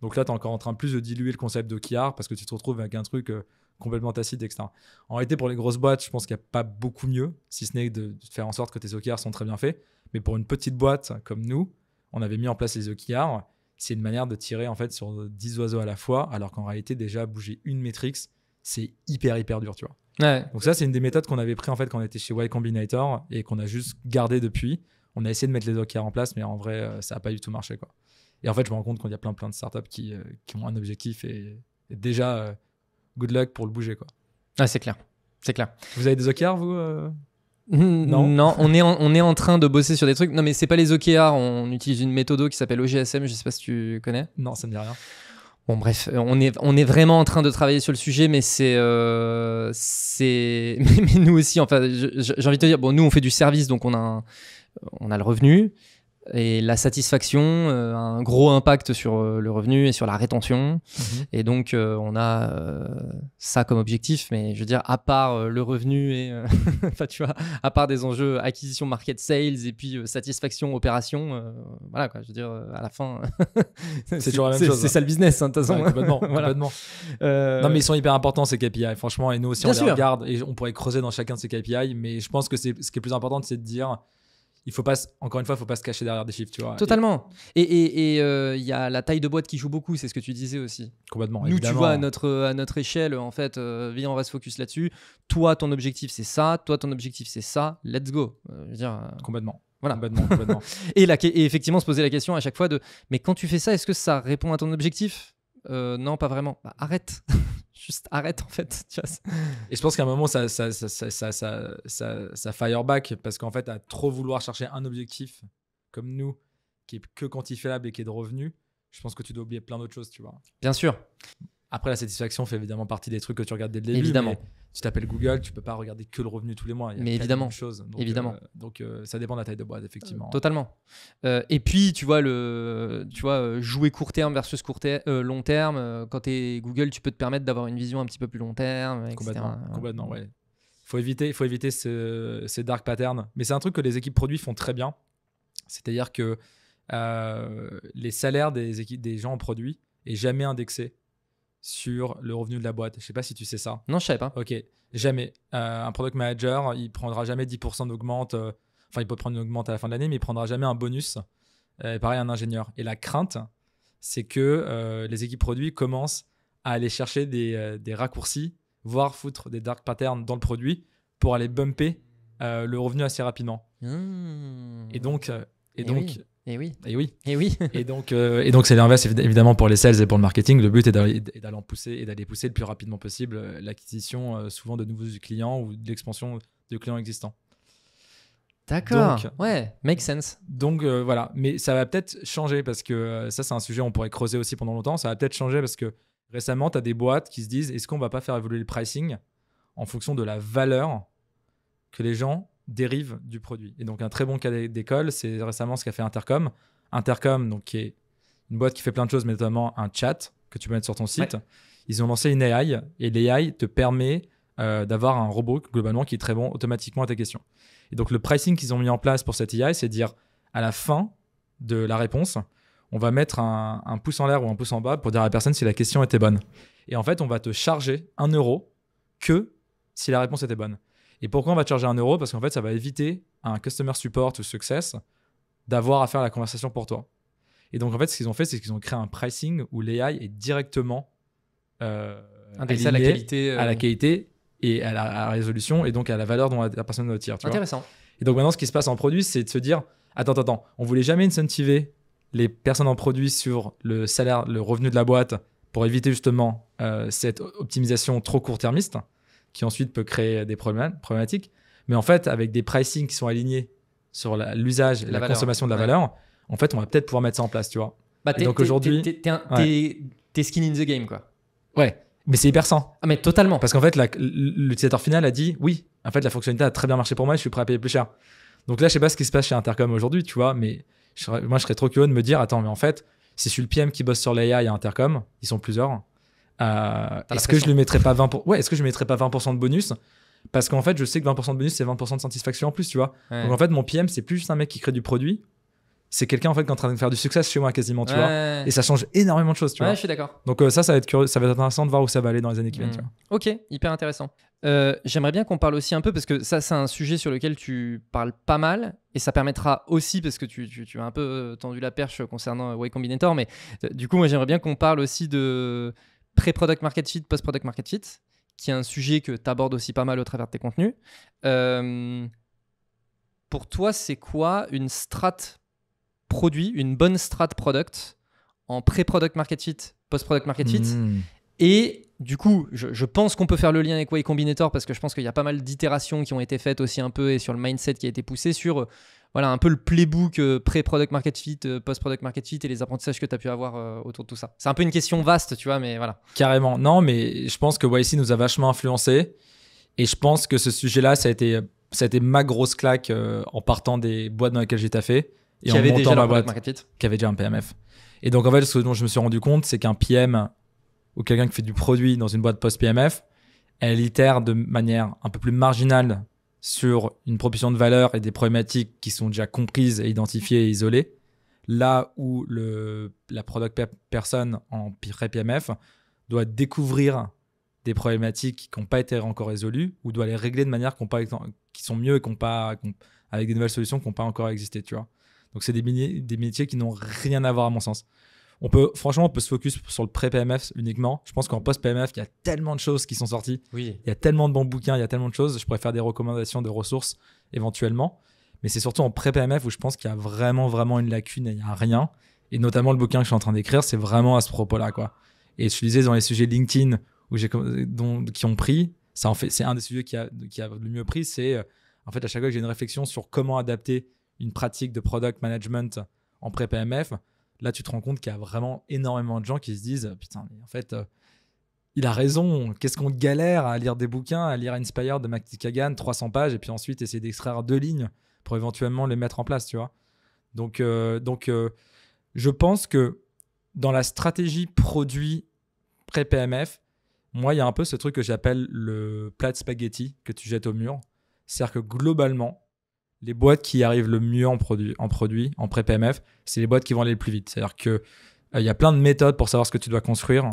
Donc là, tu es encore en train plus de diluer le concept d'OKR parce que tu te retrouves avec un truc complètement tacite, etc. En réalité, pour les grosses boîtes, je pense qu'il n'y a pas beaucoup mieux, si ce n'est de faire en sorte que tes OKR sont très bien faits. Mais pour une petite boîte comme nous, on avait mis en place les OKR. C'est une manière de tirer en fait sur 10 oiseaux à la fois, alors qu'en réalité, déjà, bouger une métrique, c'est hyper dur, tu vois. Ouais. Donc ça, c'est une des méthodes qu'on avait pris en fait quand on était chez Y Combinator et qu'on a juste gardé depuis. On a essayé de mettre les OKR en place, mais en vrai, ça n'a pas du tout marché, quoi. Et en fait, je me rends compte qu'il y a plein de startups qui ont un objectif et déjà, good luck pour le bouger, quoi. Ah, c'est clair. Vous avez des OKR, vous Non, on est en train de bosser sur des trucs. Non, mais c'est pas les OKR. On utilise une méthode qui s'appelle OGSM. Je sais pas si tu connais. Non, ça me dit rien. Bon, bref, on est vraiment en train de travailler sur le sujet, mais mais nous aussi, enfin, j'ai envie de te dire, bon, nous on fait du service, donc on a le revenu et la satisfaction a un gros impact sur le revenu et sur la rétention. Et donc on a ça comme objectif, mais je veux dire, à part le revenu et enfin, tu vois, à part des enjeux acquisition, market, sales et puis satisfaction, opération, voilà quoi, je veux dire, à la fin c'est toujours la même chose. C'est ça le business, hein, de toute façon. Ouais, complètement. Non, mais ils sont hyper importants ces KPI, franchement, et nous aussi on les regarde et on pourrait creuser dans chacun de ces KPI, mais je pense que ce qui est plus important, c'est de dire encore une fois, il ne faut pas se cacher derrière des chiffres, tu vois. Totalement. Et y a la taille de boîte qui joue beaucoup, c'est ce que tu disais aussi. Complètement, nous, évidemment. Tu vois, à notre échelle, en fait, viens, on va se focus là-dessus. Toi, ton objectif, c'est ça. Toi, ton objectif, c'est ça. Let's go. Je veux dire, complètement. Voilà. Complètement. Et effectivement, se poser la question à chaque fois de mais quand tu fais ça, est-ce que ça répond à ton objectif? Non, pas vraiment. Bah, arrête. Juste arrête en fait. Tu vois, Et je pense qu'à un moment, ça fire back parce qu'en fait, à trop vouloir chercher un objectif comme nous, qui est que quantifiable et qui est de revenus, je pense que tu dois oublier plein d'autres choses, tu vois. bien sûr. Après, la satisfaction fait évidemment partie des trucs que tu regardes dès le début. Évidemment. Mais tu t'appelles Google, tu peux pas regarder que le revenu tous les mois. Il y a Mais tellement évidemment. de choses. Donc, Évidemment. Donc, ça dépend de la taille de boîte, effectivement. Totalement. Et puis, tu vois, jouer court terme versus long terme. Quand tu es Google, tu peux te permettre d'avoir une vision un petit peu plus long terme, etc. Complètement, ouais. Faut éviter ces dark patterns. Mais c'est un truc que les équipes produits font très bien. C'est-à-dire que les salaires des gens en produit est jamais indexé sur le revenu de la boîte. Je sais pas si tu sais ça. Non, je savais pas. Ok, jamais. Un product manager, il prendra jamais 10% d'augmente. Enfin, il peut prendre une augmente à la fin de l'année, mais il prendra jamais un bonus. Pareil, un ingénieur. Et la crainte, c'est que les équipes produits commencent à aller chercher des raccourcis, voire foutre des dark patterns dans le produit pour aller bumper le revenu assez rapidement. Et donc, Et oui. Et donc, c'est l'inverse évidemment pour les sales et pour le marketing. Le but est d'aller pousser le plus rapidement possible l'acquisition souvent de nouveaux clients ou de l'expansion de clients existants. D'accord. Donc, ouais, make sense. Donc voilà, mais ça va peut-être changer parce que ça c'est un sujet on pourrait creuser aussi pendant longtemps. Ça va peut-être changer parce que récemment tu as des boîtes qui se disent est-ce qu'on va pas faire évoluer le pricing en fonction de la valeur que les gens dérive du produit. Et donc un très bon cas d'école, c'est récemment ce qu'a fait Intercom. Intercom, donc, qui est une boîte qui fait plein de choses, mais notamment un chat que tu peux mettre sur ton site. Ouais. Ils ont lancé une AI et l'AI te permet d'avoir un robot globalement qui est très bon automatiquement à tes questions. Et donc le pricing qu'ils ont mis en place pour cette AI, c'est de dire à la fin de la réponse, on va mettre un pouce en l'air ou un pouce en bas pour dire à la personne si la question était bonne. Et en fait, on va te charger 1 euro que si la réponse était bonne. Et pourquoi on va te charger 1 euro? Parce qu'en fait, ça va éviter à un customer support ou success d'avoir à faire la conversation pour toi. Et donc, en fait, ce qu'ils ont fait, c'est qu'ils ont créé un pricing où l'AI est directement indexé à la qualité et à la résolution et donc à la valeur dont la personne doit tirer. Intéressant. Et donc, maintenant, ce qui se passe en produit, c'est de se dire attends, on voulait jamais incentiver les personnes en produit sur le salaire, le revenu de la boîte pour éviter justement cette optimisation trop court-termiste qui ensuite peut créer des problématiques. Mais en fait, avec des pricing qui sont alignés sur l'usage et la consommation de la valeur, en fait, on va peut-être pouvoir mettre ça en place, tu vois. Donc aujourd'hui, t'es skin in the game, quoi. Ouais, mais c'est hyper sain. Ah, mais totalement. Parce qu'en fait, l'utilisateur final a dit oui, en fait, la fonctionnalité a très bien marché pour moi et je suis prêt à payer plus cher. Donc là, je sais pas ce qui se passe chez Intercom aujourd'hui, tu vois, mais moi, je serais trop curieux de me dire attends, mais en fait, si je suis le PM qui bosse sur l'AI à Intercom, ils sont plusieurs. Est-ce que je lui mettrais pas 20% de bonus? Parce qu'en fait, je sais que 20% de bonus, c'est 20% de satisfaction en plus, tu vois. Ouais. Donc en fait, mon PM, c'est plus juste un mec qui crée du produit. C'est quelqu'un en fait qui est en train de faire du succès chez moi quasiment, tu vois. Et ça change énormément de choses, tu vois. Ouais, je suis d'accord. Donc ça va être curieux, ça va être intéressant de voir où ça va aller dans les années qui viennent, tu vois. Ok, hyper intéressant. J'aimerais bien qu'on parle aussi un peu, parce que ça, c'est un sujet sur lequel tu parles pas mal, et ça permettra aussi, parce que tu as un peu tendu la perche concernant Y Combinator, mais du coup, moi, j'aimerais bien qu'on parle aussi de pré-product market fit, post-product market fit, qui est un sujet que tu abordes aussi pas mal au travers de tes contenus. Pour toi, c'est quoi une strat produit, une bonne strat product en pré-product market fit, post-product market fit? Et du coup, je pense qu'on peut faire le lien avec Y Combinator parce que je pense qu'il y a pas mal d'itérations qui ont été faites aussi un peu et sur le mindset qui a été poussé sur voilà, un peu le playbook pré-product market fit, post-product market fit et les apprentissages que tu as pu avoir autour de tout ça. C'est un peu une question vaste, tu vois, mais voilà. Carrément. Non, mais je pense que YC nous a vachement influencé et je pense que ce sujet-là, ça a été ma grosse claque en partant des boîtes dans lesquelles j'ai taffé et qui en avait montant déjà ma boîte qui avait déjà un PMF. Et donc, en fait, ce dont je me suis rendu compte, c'est qu'un PM ou quelqu'un qui fait du produit dans une boîte post-PMF, elle itère de manière un peu plus marginale sur une proposition de valeur et des problématiques qui sont déjà comprises et identifiées et isolées, là où la product person en pré-PMF doit découvrir des problématiques qui n'ont pas été encore résolues ou doit les régler de manière qui sont mieux et avec des nouvelles solutions qui n'ont pas encore existé, tu vois. Donc, c'est des métiers qui n'ont rien à voir à mon sens. On peut se focus sur le pré-PMF uniquement. Je pense qu'en post-PMF, il y a tellement de choses qui sont sorties. Oui. Il y a tellement de bons bouquins, il y a tellement de choses. Je pourrais faire des recommandations de ressources éventuellement. Mais c'est surtout en pré-PMF où je pense qu'il y a vraiment une lacune et il n'y a rien. Et notamment le bouquin que je suis en train d'écrire, c'est vraiment à ce propos-là, quoi. Et je disais dans les sujets LinkedIn qui ont pris, c'est un des sujets qui a le mieux pris, c'est en fait à chaque fois que j'ai une réflexion sur comment adapter une pratique de product management en pré-PMF, là tu te rends compte qu'il y a vraiment énormément de gens qui se disent putain, mais en fait il a raison, qu'est-ce qu'on galère à lire des bouquins, à lire Inspire de Matt Kagan, 300 pages, et puis ensuite essayer d'extraire 2 lignes pour éventuellement les mettre en place, tu vois. Donc, je pense que dans la stratégie produit pré-PMF, moi, il y a un peu ce truc que j'appelle le plat de spaghetti que tu jettes au mur. C'est-à-dire que globalement, les boîtes qui arrivent le mieux en pré-PMF, c'est les boîtes qui vont aller le plus vite. C'est-à-dire qu'il y a plein de méthodes pour savoir ce que tu dois construire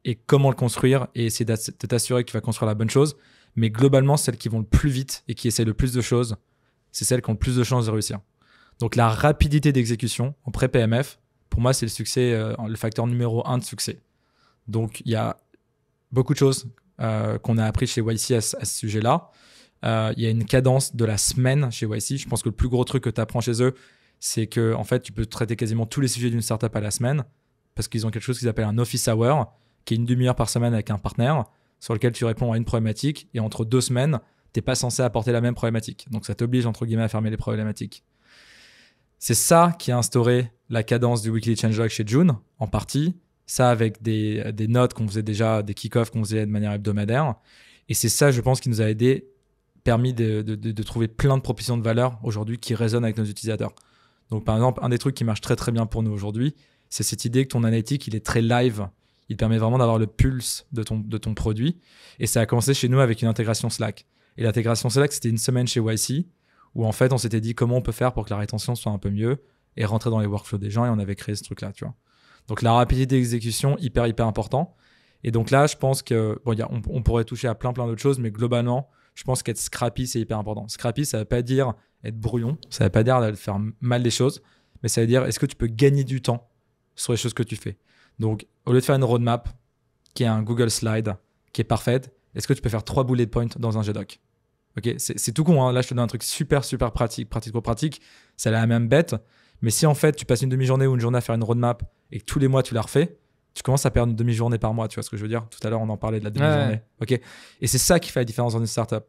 et comment le construire et essayer de t'assurer que tu vas construire la bonne chose. Mais globalement, celles qui vont le plus vite et qui essaient le plus de choses, c'est celles qui ont le plus de chances de réussir. Donc la rapidité d'exécution en pré-PMF, pour moi, c'est le facteur numéro 1 de succès. Donc il y a beaucoup de choses qu'on a appris chez YC à ce sujet-là. Il y a une cadence de la semaine chez YC. Je pense que le plus gros truc que tu apprends chez eux, c'est que en fait, tu peux traiter quasiment tous les sujets d'une startup à la semaine parce qu'ils ont quelque chose qu'ils appellent un office hour, qui est une demi-heure par semaine avec un partenaire sur lequel tu réponds à une problématique et entre 2 semaines, tu n'es pas censé apporter la même problématique. Donc ça t'oblige entre guillemets à fermer les problématiques. C'est ça qui a instauré la cadence du Weekly Changelog chez June, en partie. Ça avec des notes qu'on faisait déjà, des kick-offs qu'on faisait de manière hebdomadaire. Et c'est ça, je pense, qui nous a permis de trouver plein de propositions de valeur aujourd'hui qui résonnent avec nos utilisateurs. Donc par exemple, un des trucs qui marche très très bien pour nous aujourd'hui, c'est cette idée que ton analytique, il est très live. Il permet vraiment d'avoir le pulse de ton produit. Et ça a commencé chez nous avec une intégration Slack. Et l'intégration Slack, c'était une semaine chez YC, où en fait, on s'était dit comment on peut faire pour que la rétention soit un peu mieux et rentrer dans les workflows des gens, et on avait créé ce truc-là, tu vois. Donc la rapidité d'exécution, hyper important. Et donc là, je pense que on pourrait toucher à plein d'autres choses, mais globalement, je pense qu'être scrappy, c'est hyper important. Scrappy, ça ne veut pas dire être brouillon, ça ne veut pas dire faire mal des choses, mais ça veut dire est-ce que tu peux gagner du temps sur les choses que tu fais. Donc, au lieu de faire une roadmap qui est un Google Slide, qui est parfaite, est-ce que tu peux faire 3 bullet points dans un GDoc? Ok, c'est tout con, hein. Là, je te donne un truc super pratique. C'est la même bête. Mais si en fait, tu passes une demi-journée ou une journée à faire une roadmap et que tous les mois, tu la refais, tu commences à perdre une demi-journée par mois. Tu vois ce que je veux dire? Tout à l'heure, on en parlait de la demi-journée. Ouais. Ok. Et c'est ça qui fait la différence dans une startup.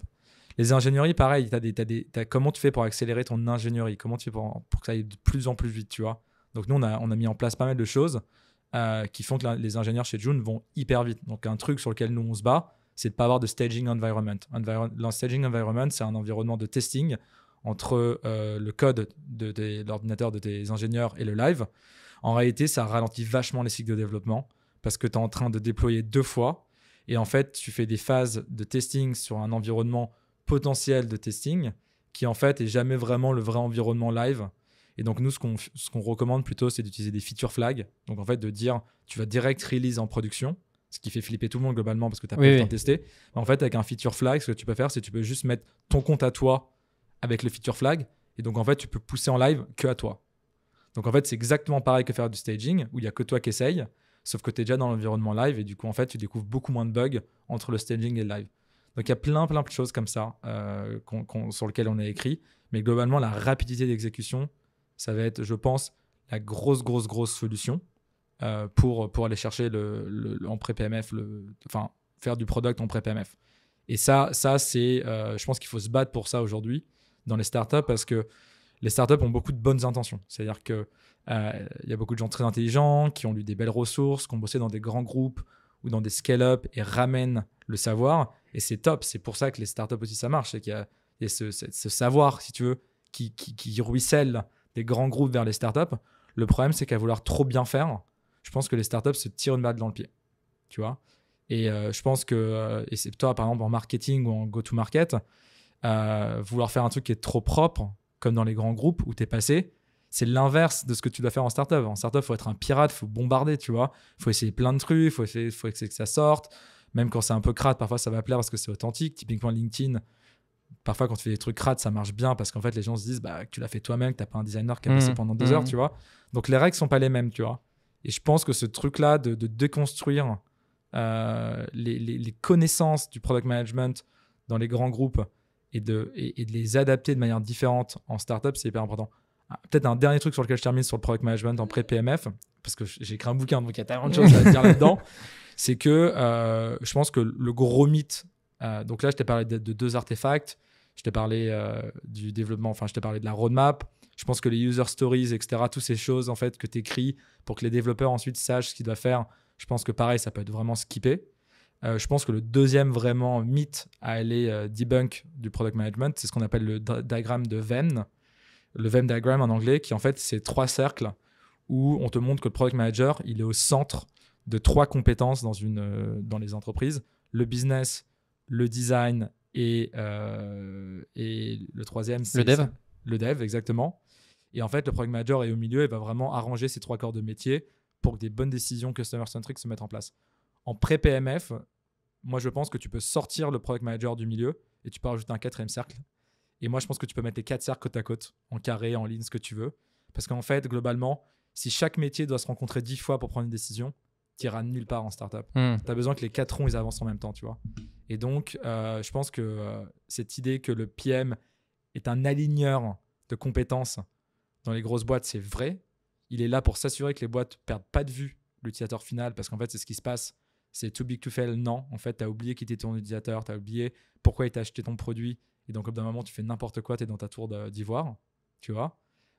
Les ingénieries, pareil, t'as comment tu fais pour accélérer ton ingénierie? Comment tu fais pour que ça aille de plus en plus vite, tu vois? Donc, nous, on a mis en place pas mal de choses qui font que les ingénieurs chez June vont hyper vite. Donc, un truc sur lequel nous, on se bat, c'est de ne pas avoir de staging environment. Le staging environment, c'est un environnement de testing entre le code de l'ordinateur de tes ingénieurs et le live. En réalité, ça ralentit vachement les cycles de développement parce que tu es en train de déployer 2 fois et en fait, tu fais des phases de testing sur un environnement potentiel de testing qui en fait est jamais vraiment le vrai environnement live. Et donc nous, ce qu'on recommande plutôt, c'est d'utiliser des feature flags. Donc en fait, de dire, tu vas direct release en production, ce qui fait flipper tout le monde globalement parce que tu n'as pas le temps de tester. En fait, avec un feature flag, ce que tu peux faire, c'est que tu peux juste mettre ton compte à toi avec le feature flag. Et donc, en fait, tu peux pousser en live que à toi. Donc, en fait, c'est exactement pareil que faire du staging où il n'y a que toi qui essaye, sauf que tu es déjà dans l'environnement live et du coup, en fait, tu découvres beaucoup moins de bugs entre le staging et le live. Donc, il y a plein de choses comme ça sur lesquelles on a écrit. Mais globalement, la rapidité d'exécution, ça va être, je pense, la grosse solution. Pour aller chercher en pré-PMF, faire du product en pré-PMF. Et ça c'est, je pense qu'il faut se battre pour ça aujourd'hui dans les startups parce que les startups ont beaucoup de bonnes intentions. C'est-à-dire qu'il y a beaucoup de gens très intelligents qui ont lu des belles ressources, qui ont bossé dans des grands groupes ou dans des scale-up et ramènent le savoir. Et c'est top. C'est pour ça que les startups aussi, ça marche. C'est qu'il y a ce savoir, si tu veux, qui ruisselle des grands groupes vers les startups. Le problème, c'est qu'à vouloir trop bien faire, je pense que les startups se tirent une balle dans le pied, tu vois. Et je pense que, et c'est toi par exemple en marketing ou en go-to-market, vouloir faire un truc qui est trop propre, comme dans les grands groupes où tu es passé, c'est l'inverse de ce que tu dois faire en startup. En startup, il faut être un pirate, il faut bombarder, tu vois. Il faut essayer plein de trucs, il faut essayer que ça sorte. Même quand c'est un peu crade, parfois ça va plaire parce que c'est authentique. Typiquement LinkedIn, parfois quand tu fais des trucs crades, ça marche bien parce qu'en fait les gens se disent que tu l'as fait toi-même, que tu n'as pas un designer qui a bossé pendant 2 heures, tu vois. Donc les règles ne sont pas les mêmes, tu vois. Et je pense que ce truc-là de déconstruire les connaissances du product management dans les grands groupes et de les adapter de manière différente en startup, c'est hyper important. Peut-être un dernier truc sur lequel je termine sur le product management en pré-PMF, parce que j'ai écrit un bouquin, donc il y a tellement de choses à dire là-dedans, c'est que je pense que le gros mythe, donc là je t'ai parlé de 2 artefacts, je t'ai parlé du développement, enfin je t'ai parlé de la roadmap, je pense que les user stories, etc., toutes ces choses en fait que tu écris pour que les développeurs ensuite sachent ce qu'ils doivent faire, je pense que pareil, ça peut être vraiment skippé. Je pense que le deuxième vraiment mythe à aller debunk du product management, c'est ce qu'on appelle le diagramme de Venn. Le Venn diagram en anglais, qui en fait, c'est 3 cercles où on te montre que le product manager, il est au centre de 3 compétences dans les entreprises. Le business, le design et le troisième, c'est... Le dev. Le dev, exactement. Et en fait, le product manager est au milieu et va vraiment arranger ces 3 corps de métier pour que des bonnes décisions customer-centric se mettent en place. En pré-PMF, moi, je pense que tu peux sortir le product manager du milieu et tu peux rajouter un 4e cercle. Et moi, je pense que tu peux mettre les 4 cercles côte à côte, en carré, en ligne, ce que tu veux. Parce qu'en fait, globalement, si chaque métier doit se rencontrer 10 fois pour prendre une décision, tu n'iras nulle part en startup. Tu as besoin que les 4 ronds, ils avancent en même temps, tu vois. Et donc, je pense que cette idée que le PM est un aligneur de compétences dans les grosses boîtes, c'est vrai. Il est là pour s'assurer que les boîtes ne perdent pas de vue l'utilisateur final, parce qu'en fait, c'est ce qui se passe. C'est too big to fail. Non, en fait, tu as oublié qui était ton utilisateur, tu as oublié pourquoi il t'a acheté ton produit. Et donc, au bout d'un moment, tu fais n'importe quoi, tu es dans ta tour d'ivoire, tu vois.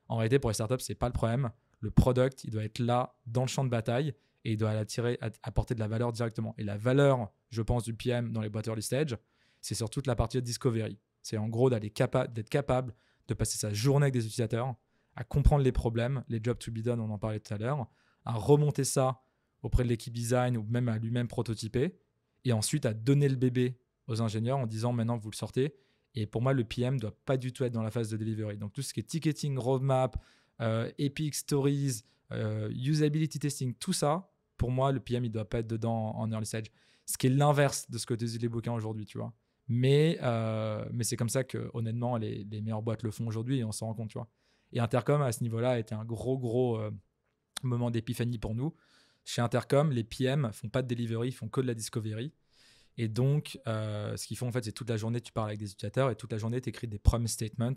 En réalité, pour les startups, c'est pas le problème. Le product, il doit être là, dans le champ de bataille, et il doit apporter de la valeur directement. Et la valeur, je pense, du PM dans les boîtes early stage, c'est sur toute la partie de discovery. C'est en gros d'être capable de passer sa journée avec des utilisateurs, à comprendre les problèmes, les jobs to be done, on en parlait tout à l'heure, à remonter ça auprès de l'équipe design ou même à lui-même prototyper, et ensuite à donner le bébé aux ingénieurs en disant maintenant vous le sortez. Et pour moi, le PM ne doit pas du tout être dans la phase de delivery. Donc tout ce qui est ticketing, roadmap, epic stories, usability testing, tout ça, pour moi, le PM, il ne doit pas être dedans en early stage. Ce qui est l'inverse de ce que disent les bouquins aujourd'hui, tu vois. Mais c'est comme ça que, honnêtement, les meilleures boîtes le font aujourd'hui et on s'en rend compte, tu vois. Et Intercom, à ce niveau-là, a été un gros moment d'épiphanie pour nous. Chez Intercom, les PM font pas de delivery, ils font que de la discovery. Et donc, ce qu'ils font, en fait, c'est toute la journée, tu parles avec des utilisateurs et toute la journée, tu écris des promise statements.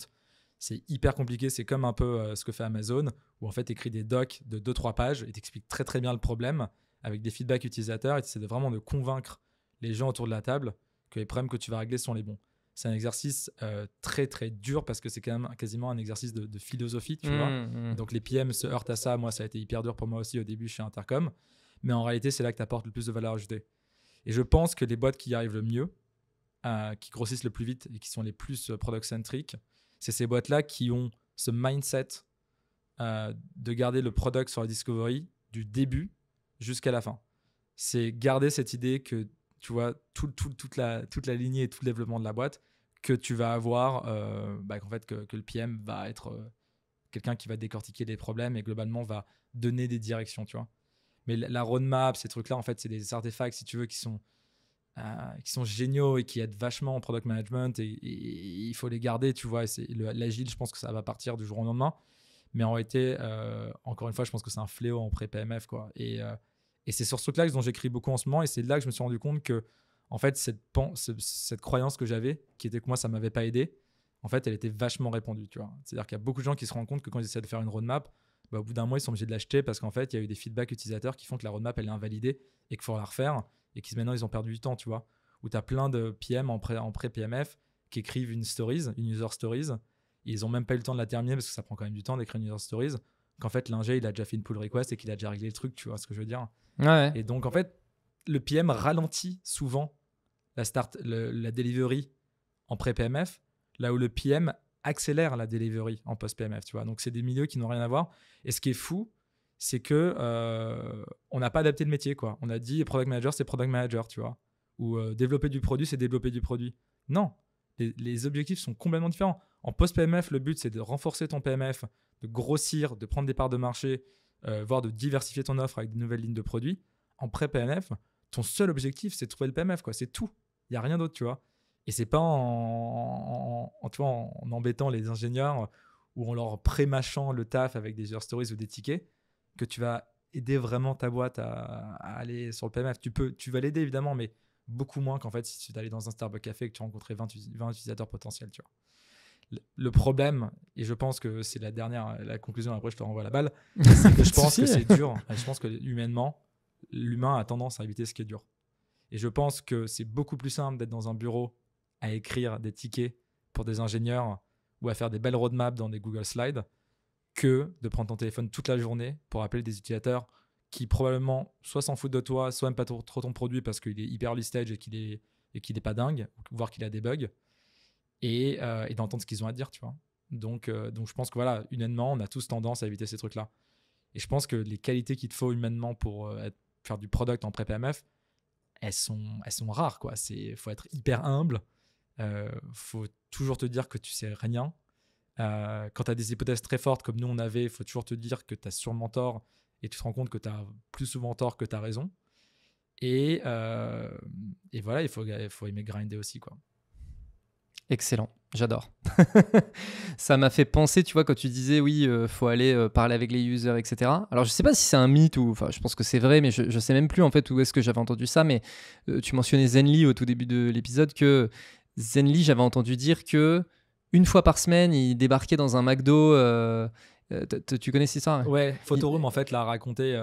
C'est hyper compliqué. C'est comme un peu ce que fait Amazon, où en fait, tu écris des docs de 2-3 pages et tu expliques très, très bien le problème avec des feedbacks utilisateurs et tu essaies vraiment de convaincre les gens autour de la table que les problèmes que tu vas régler sont les bons. C'est un exercice très, très dur parce que c'est quand même quasiment un exercice de philosophie, tu vois. Donc, les PM se heurtent à ça. Moi, ça a été hyper dur pour moi aussi au début chez Intercom. Mais en réalité, c'est là que tu apportes le plus de valeur ajoutée. Et je pense que les boîtes qui y arrivent le mieux, qui grossissent le plus vite et qui sont les plus product-centric, c'est ces boîtes-là qui ont ce mindset de garder le product sur la discovery du début jusqu'à la fin. C'est garder cette idée que, tu vois, toute la lignée et tout le développement de la boîte, que tu vas avoir, qu'en fait, que le PM va être quelqu'un qui va décortiquer les problèmes et globalement va donner des directions, tu vois. Mais la roadmap, ces trucs-là, en fait, c'est des artefacts, si tu veux, qui sont géniaux et qui aident vachement en product management et il faut les garder, tu vois. Et l'agile, je pense que ça va partir du jour au lendemain. Mais en réalité, encore une fois, je pense que c'est un fléau en pré-PMF, quoi. Et c'est sur ce truc-là dont j'écris beaucoup en ce moment et c'est là que je me suis rendu compte que, en fait, cette croyance que j'avais, qui était que moi, ça ne m'avait pas aidé, en fait, elle était vachement répandue, tu vois. C'est-à-dire qu'il y a beaucoup de gens qui se rendent compte que quand ils essaient de faire une roadmap, au bout d'un mois, ils sont obligés de l'acheter parce qu'en fait, il y a eu des feedbacks utilisateurs qui font que la roadmap, elle est invalidée et qu'il faut la refaire et qui maintenant, ils ont perdu du temps, tu vois. Où tu as plein de PM en pré-PMF qui écrivent une user stories. Et ils n'ont même pas eu le temps de la terminer parce que ça prend quand même du temps d'écrire une user stories. Qu'en fait, l'ingé, il a déjà fait une pull request et qu'il a déjà réglé le truc, tu vois ce que je veux dire. Ouais. Et donc, en fait, le PM ralentit souvent la delivery en pré-PMF, là où le PM accélère la delivery en post-PMF, tu vois. Donc, c'est des milieux qui n'ont rien à voir. Et ce qui est fou, c'est que on n'a pas adapté le métier, quoi. On a dit product manager, c'est product manager, tu vois. Ou développer du produit, c'est développer du produit. Non, les objectifs sont complètement différents. En post-PMF, le but, c'est de renforcer ton PMF, de grossir, de prendre des parts de marché, voire de diversifier ton offre avec de nouvelles lignes de produits. En pré-PMF, ton seul objectif, c'est de trouver le PMF, quoi. C'est tout. Il n'y a rien d'autre, tu vois. Et c'est pas en embêtant les ingénieurs ou en leur pré-mâchant le taf avec des user stories ou des tickets que tu vas aider vraiment ta boîte à aller sur le PMF. Tu vas l'aider évidemment, mais beaucoup moins qu'en fait si tu allais dans un Starbucks Café et que tu rencontrais 20 utilisateurs potentiels, tu vois. Le problème, et je pense que c'est la conclusion, après je te renvoie la balle, c'est que je pense que c'est dur. Je pense que humainement, l'humain a tendance à éviter ce qui est dur. Et je pense que c'est beaucoup plus simple d'être dans un bureau à écrire des tickets pour des ingénieurs ou à faire des belles roadmaps dans des Google Slides que de prendre ton téléphone toute la journée pour appeler des utilisateurs qui probablement soit s'en foutent de toi, soit n'aiment pas trop ton produit parce qu'il est hyper early stage et qu'il est pas dingue, voire qu'il a des bugs, et d'entendre ce qu'ils ont à dire, tu vois. Donc je pense que voilà, humainement, on a tous tendance à éviter ces trucs-là. Et je pense que les qualités qu'il te faut humainement pour faire du product en pré-PMF, elles sont rares, quoi. Faut être hyper humble. Faut toujours te dire que tu sais rien. Quand tu as des hypothèses très fortes comme nous on avait, il faut toujours te dire que tu as sûrement tort et tu te rends compte que tu as plus souvent tort que tu as raison. Et voilà, il faut aimer grinder aussi, quoi. Excellent, j'adore. Ça m'a fait penser, tu vois, quand tu disais oui, faut aller parler avec les users, etc. Alors je sais pas si c'est un mythe ou, enfin, je pense que c'est vrai, mais je sais même plus en fait où est-ce que j'avais entendu ça. Mais tu mentionnais Zenly au tout début de l'épisode, que Zenly, j'avais entendu dire que une fois par semaine, il débarquait dans un McDo. Tu connais cette histoire? Ouais, Photoroom en fait l'a raconté.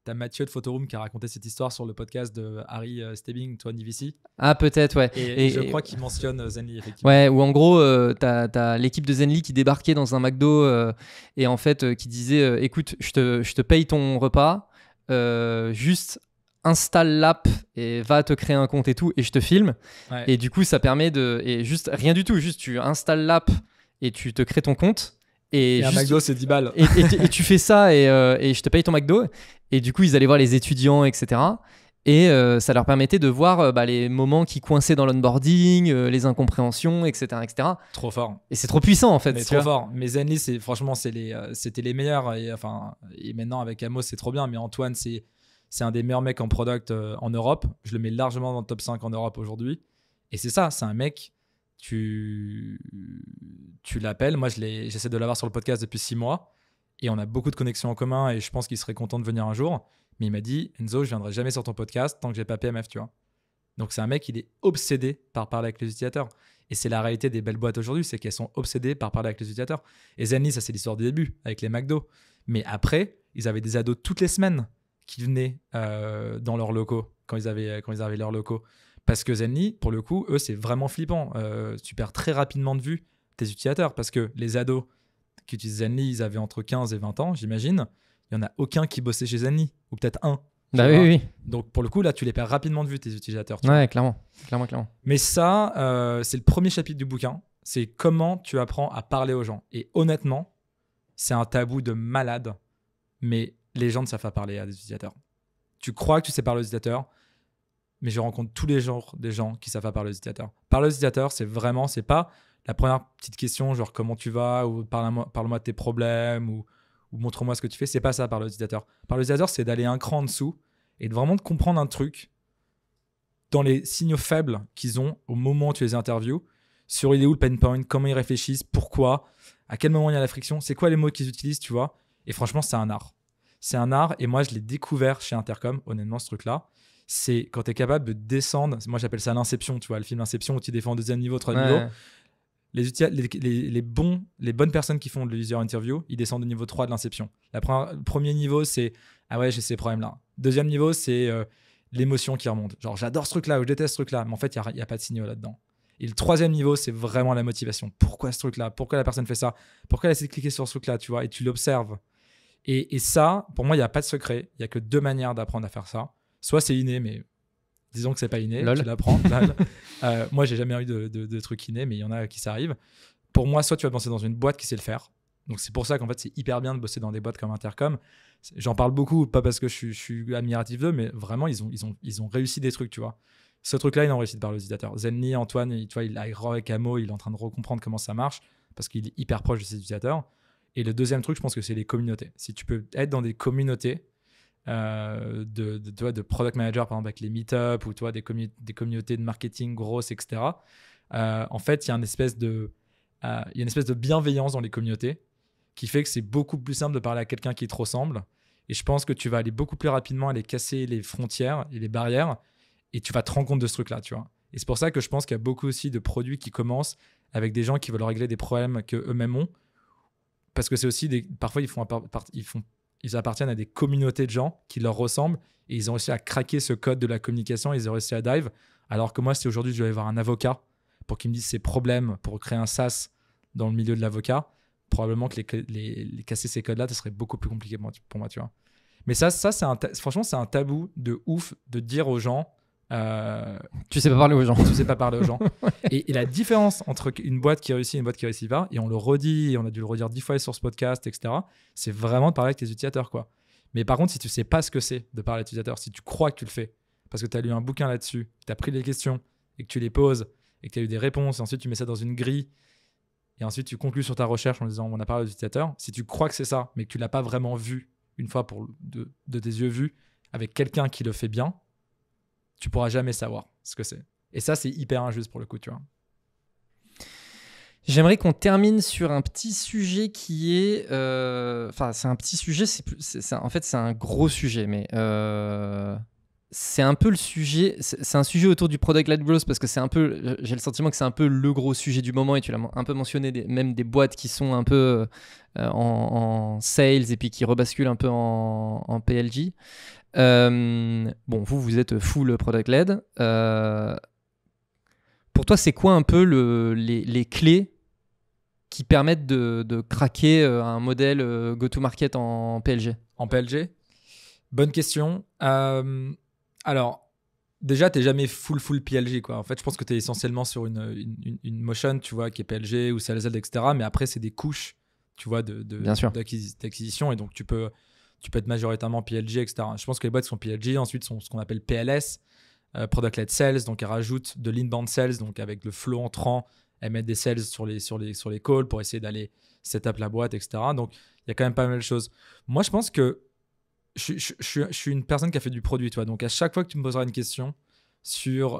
T'as Mathieu de Photoroom qui a raconté cette histoire sur le podcast de Harry Stebbing, Tony VC. Ah, peut-être, ouais. Et je crois qu'il mentionne Zenly, effectivement. Ouais, ou en gros, t'as l'équipe de Zenly qui débarquait dans un McDo et en fait qui disait écoute, je te paye ton repas, juste installe l'app et va te créer un compte et tout, et je te filme. Ouais. Et du coup, ça permet et juste rien du tout, juste tu installes l'app et tu te crées ton compte. Et un McDo, c'est 10 balles. Et tu fais ça et je te paye ton McDo. Et du coup, ils allaient voir les étudiants, etc. Et ça leur permettait de voir les moments qui coinçaient dans l'onboarding, les incompréhensions, etc., etc. Trop fort. Et c'est trop puissant, en fait. Mais trop fort. Mais Zenly, franchement, c'était les meilleurs. Et maintenant, avec Amos, c'est trop bien. Mais Antoine, c'est un des meilleurs mecs en product en Europe. Je le mets largement dans le top 5 en Europe aujourd'hui. Et c'est ça, c'est un mec... Tu l'appelles. Moi, j'essaie de l'avoir sur le podcast depuis 6 mois et on a beaucoup de connexions en commun et je pense qu'il serait content de venir un jour. Mais il m'a dit, Enzo, je viendrai jamais sur ton podcast tant que j'ai pas PMF, tu vois. Donc, c'est un mec, il est obsédé par parler avec les utilisateurs. Et c'est la réalité des belles boîtes aujourd'hui, c'est qu'elles sont obsédées par parler avec les utilisateurs. Et Zenly, ça, c'est l'histoire du début avec les McDo. Mais après, ils avaient des ados toutes les semaines qui venaient dans leurs locaux quand ils avaient leurs locaux. Parce que Zenly, pour le coup, eux, c'est vraiment flippant. Tu perds très rapidement de vue tes utilisateurs parce que les ados qui utilisent Zenly, ils avaient entre 15 et 20 ans, j'imagine. Il n'y en a aucun qui bossait chez Zenly, ou peut-être un. Bah oui. Donc, pour le coup, là, tu les perds rapidement de vue, tes utilisateurs. Ouais, clairement. Mais ça, c'est le premier chapitre du bouquin. C'est comment tu apprends à parler aux gens. Et honnêtement, c'est un tabou de malade, mais les gens ne savent pas parler à des utilisateurs. Tu crois que tu sais parler aux utilisateurs, mais je rencontre tous les jours des gens qui savent pas parler aux utilisateurs. Parler aux utilisateurs, c'est pas la première petite question, genre comment tu vas, ou parle-moi de tes problèmes, ou montre-moi ce que tu fais. C'est pas ça, parler aux utilisateurs. Parler aux utilisateurs, c'est d'aller un cran en dessous et de vraiment de comprendre un truc dans les signaux faibles qu'ils ont au moment où tu les interviews, sur il est où le pain point, comment ils réfléchissent, pourquoi, à quel moment il y a la friction, c'est quoi les mots qu'ils utilisent, tu vois. Et franchement, c'est un art. C'est un art, et moi, je l'ai découvert chez Intercom, honnêtement, ce truc-là. C'est quand tu es capable de descendre, moi j'appelle ça l'inception, tu vois, le film Inception où tu défends au deuxième niveau, troisième niveau. Les bonnes personnes qui font le user interview, ils descendent au niveau 3 de l'inception. Le premier niveau, c'est ah ouais, j'ai ces problèmes-là. Deuxième niveau, c'est l'émotion qui remonte. Genre, j'adore ce truc-là ou je déteste ce truc-là, mais en fait, il n'y a pas de signaux là-dedans. Et le troisième niveau, c'est vraiment la motivation. Pourquoi ce truc-là? Pourquoi la personne fait ça? Pourquoi elle essaie de cliquer sur ce truc-là, tu vois? Et tu l'observes. Et ça, pour moi, il n'y a pas de secret. Il n'y a que 2 manières d'apprendre à faire ça. Soit c'est inné, mais disons que c'est pas inné, tu l'apprends. Moi, j'ai jamais eu de trucs innés, mais il y en a qui ça arrive. Pour moi, soit tu vas bosser dans une boîte qui sait le faire. Donc c'est pour ça qu'en fait, c'est hyper bien de bosser dans des boîtes comme Intercom. J'en parle beaucoup, pas parce que je suis admiratif d'eux, mais vraiment, ils ont réussi des trucs, tu vois. Ce truc-là, ils ont réussi de parler aux utilisateurs. Zenly, Antoine, tu vois, il a avec Amo, il est en train de recomprendre comment ça marche parce qu'il est hyper proche de ses utilisateurs. Et le deuxième truc, je pense que c'est les communautés. Si tu peux être dans des communautés de product manager, par exemple avec les meet-up ou des communautés de marketing grosses, etc. En fait, il y a une espèce de bienveillance dans les communautés qui fait que c'est beaucoup plus simple de parler à quelqu'un qui te ressemble. Et je pense que tu vas aller beaucoup plus rapidement aller casser les frontières et les barrières Et tu vas te rendre compte de ce truc-là, tu vois. Et c'est pour ça que je pense qu'il y a beaucoup aussi de produits qui commencent avec des gens qui veulent régler des problèmes qu'eux-mêmes ont. Parce que c'est aussi parfois, ils appartiennent à des communautés de gens qui leur ressemblent et ils ont réussi à craquer ce code de la communication, ils ont réussi à dive. Alors que moi, si aujourd'hui je devais avoir un avocat pour qu'il me dise ses problèmes pour créer un SaaS dans le milieu de l'avocat, probablement que les casser ces codes-là, ça serait beaucoup plus compliqué pour moi, tu vois. Mais ça franchement, c'est un tabou de ouf de dire aux gens. Tu sais pas parler aux gens. Tu sais pas parler aux gens. Et la différence entre une boîte qui réussit et une boîte qui réussit pas, et on le redit, et on a dû le redire 10 fois sur ce podcast, etc., c'est vraiment de parler avec tes utilisateurs, quoi. Mais par contre, si tu sais pas ce que c'est de parler à l'utilisateur, si tu crois que tu le fais, parce que tu as lu un bouquin là-dessus, tu as pris les questions, et que tu les poses, et que tu as eu des réponses, et ensuite tu mets ça dans une grille, et ensuite tu conclus sur ta recherche en disant on a parlé aux utilisateurs, si tu crois que c'est ça, mais que tu l'as pas vraiment vu, une fois de tes yeux vus, avec quelqu'un qui le fait bien, tu pourras jamais savoir ce que c'est. Et ça, c'est hyper injuste pour le coup, tu vois. J'aimerais qu'on termine sur un petit sujet qui est... Enfin, c'est un petit sujet, en fait, c'est un gros sujet, mais c'est un peu le sujet... C'est un sujet autour du product-led growth parce que c'est un peu... J'ai le sentiment que c'est un peu le gros sujet du moment et tu l'as un peu mentionné, même des boîtes qui sont un peu en sales et puis qui rebasculent un peu en PLG. Bon, vous êtes full product-led. Pour toi, c'est quoi un peu les clés qui permettent de craquer un modèle go-to-market en PLG? En PLG? Bonne question. Alors, déjà, tu n'es jamais full PLG, quoi. En fait, je pense que tu es essentiellement sur une motion, tu vois, qui est PLG ou CLZ, etc. Mais après, c'est des couches, tu vois, d'acquisition. Et donc, tu peux être majoritairement PLG, etc. Je pense que les boîtes sont PLG, ensuite sont ce qu'on appelle PLS, Product-led Sales, donc elles rajoutent de l'inbound sales, donc avec le flow entrant, elles mettent des sales sur les calls pour essayer d'aller setup la boîte, etc. Donc, il y a quand même pas mal de choses. Moi, je pense que je suis une personne qui a fait du produit, tu vois. Donc, à chaque fois que tu me poseras une question sur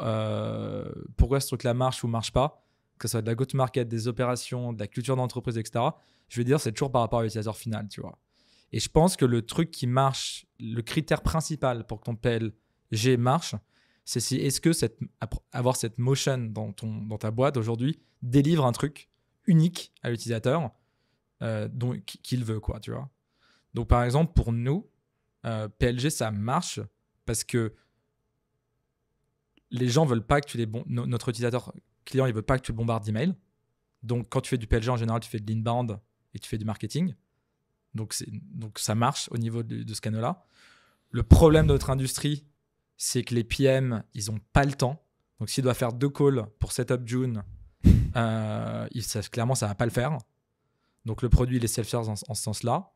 pourquoi ce truc-là marche ou marche pas, que ce soit de la go-to-market, des opérations, de la culture d'entreprise, etc., je vais dire c'est toujours par rapport à l'utilisateur final, tu vois. Et je pense que le truc qui marche, le critère principal pour que ton PLG marche, c'est si est-ce que avoir cette motion dans ta boîte aujourd'hui délivre un truc unique à l'utilisateur qu'il veut, quoi, tu vois. Donc, par exemple, pour nous, PLG, ça marche parce que les gens veulent pas que tu notre utilisateur client, il veut pas que tu le bombardes d'emails. Donc, quand tu fais du PLG, en général, tu fais de l'inbound et tu fais du marketing. Donc ça marche au niveau de ce canal-là. Le problème de notre industrie, c'est que les PM, ils n'ont pas le temps. Donc s'ils doivent faire 2 calls pour setup June, clairement, ça ne va pas le faire. Donc le produit, il est self-serve en ce sens-là.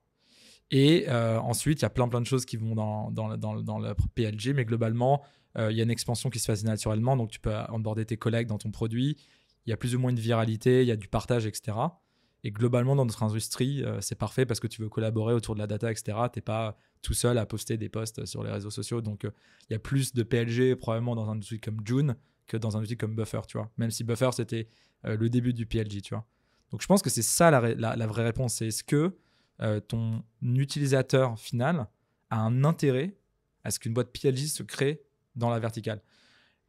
Et ensuite, il y a plein de choses qui vont dans le PLG, mais globalement, il y a une expansion qui se fait naturellement. Donc tu peux onboarder tes collègues dans ton produit. Il y a plus ou moins une viralité, il y a du partage, etc. Et globalement, dans notre industrie, c'est parfait parce que tu veux collaborer autour de la data, etc. Tu n'es pas tout seul à poster des posts sur les réseaux sociaux. Donc, il y a plus de PLG probablement dans un outil comme June que dans un outil comme Buffer, tu vois. Même si Buffer, c'était le début du PLG, tu vois. Donc, je pense que c'est ça la vraie réponse. C'est est-ce que ton utilisateur final a un intérêt à ce qu'une boîte PLG se crée dans la verticale?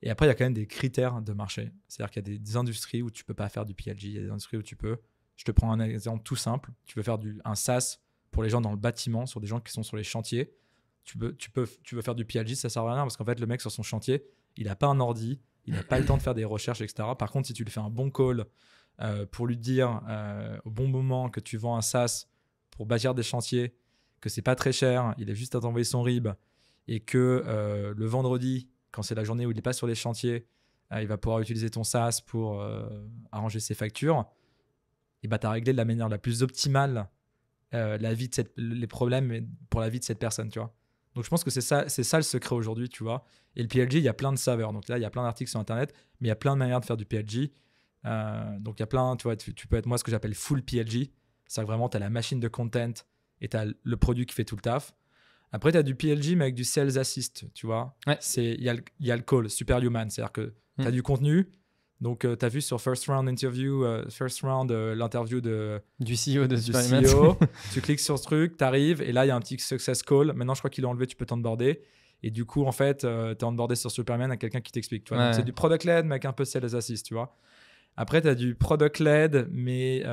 Et après, il y a quand même des critères de marché. C'est-à-dire qu'il y a des industries où tu ne peux pas faire du PLG. Il y a des industries où tu peux. Je te prends un exemple tout simple. Tu veux faire un SaaS pour les gens dans le bâtiment, sur des gens qui sont sur les chantiers. Tu veux faire du PLG, ça ne sert à rien parce qu'en fait, le mec sur son chantier, il n'a pas un ordi, il n'a pas le temps de faire des recherches, etc. Par contre, si tu lui fais un bon call pour lui dire au bon moment que tu vends un SaaS pour bâtir des chantiers, que c'est pas très cher, il a juste à t'envoyer son RIB et que le vendredi, quand c'est la journée où il n'est pas sur les chantiers, il va pouvoir utiliser ton SaaS pour arranger ses factures. Et bah, tu as réglé de la manière la plus optimale les problèmes pour la vie de cette personne, tu vois. Donc, je pense que c'est ça le secret aujourd'hui, tu vois. Et le PLG, il y a plein de saveurs. Donc là, il y a plein d'articles sur Internet, mais il y a plein de manières de faire du PLG. Donc, il y a plein, tu vois, tu peux être, moi, ce que j'appelle full PLG. C'est que vraiment, tu as la machine de content et tu as le produit qui fait tout le taf. Après, tu as du PLG, mais avec du sales assist, tu vois. Ouais. Il y a le call, superhuman. C'est-à-dire que tu as du contenu. Donc, tu as vu sur First Round, l'interview du CEO de Superhuman. CEO. Tu cliques sur ce truc, tu arrives, et là, il y a un petit success call. Maintenant, je crois qu'il est enlevé, tu peux t'onboarder. Et du coup, en fait, t'es onboardé sur Superman à quelqu'un qui t'explique. Tu vois. Ouais. Donc, c'est du product led, mais avec un peu sales assist, tu vois. Après, tu as du product led, mais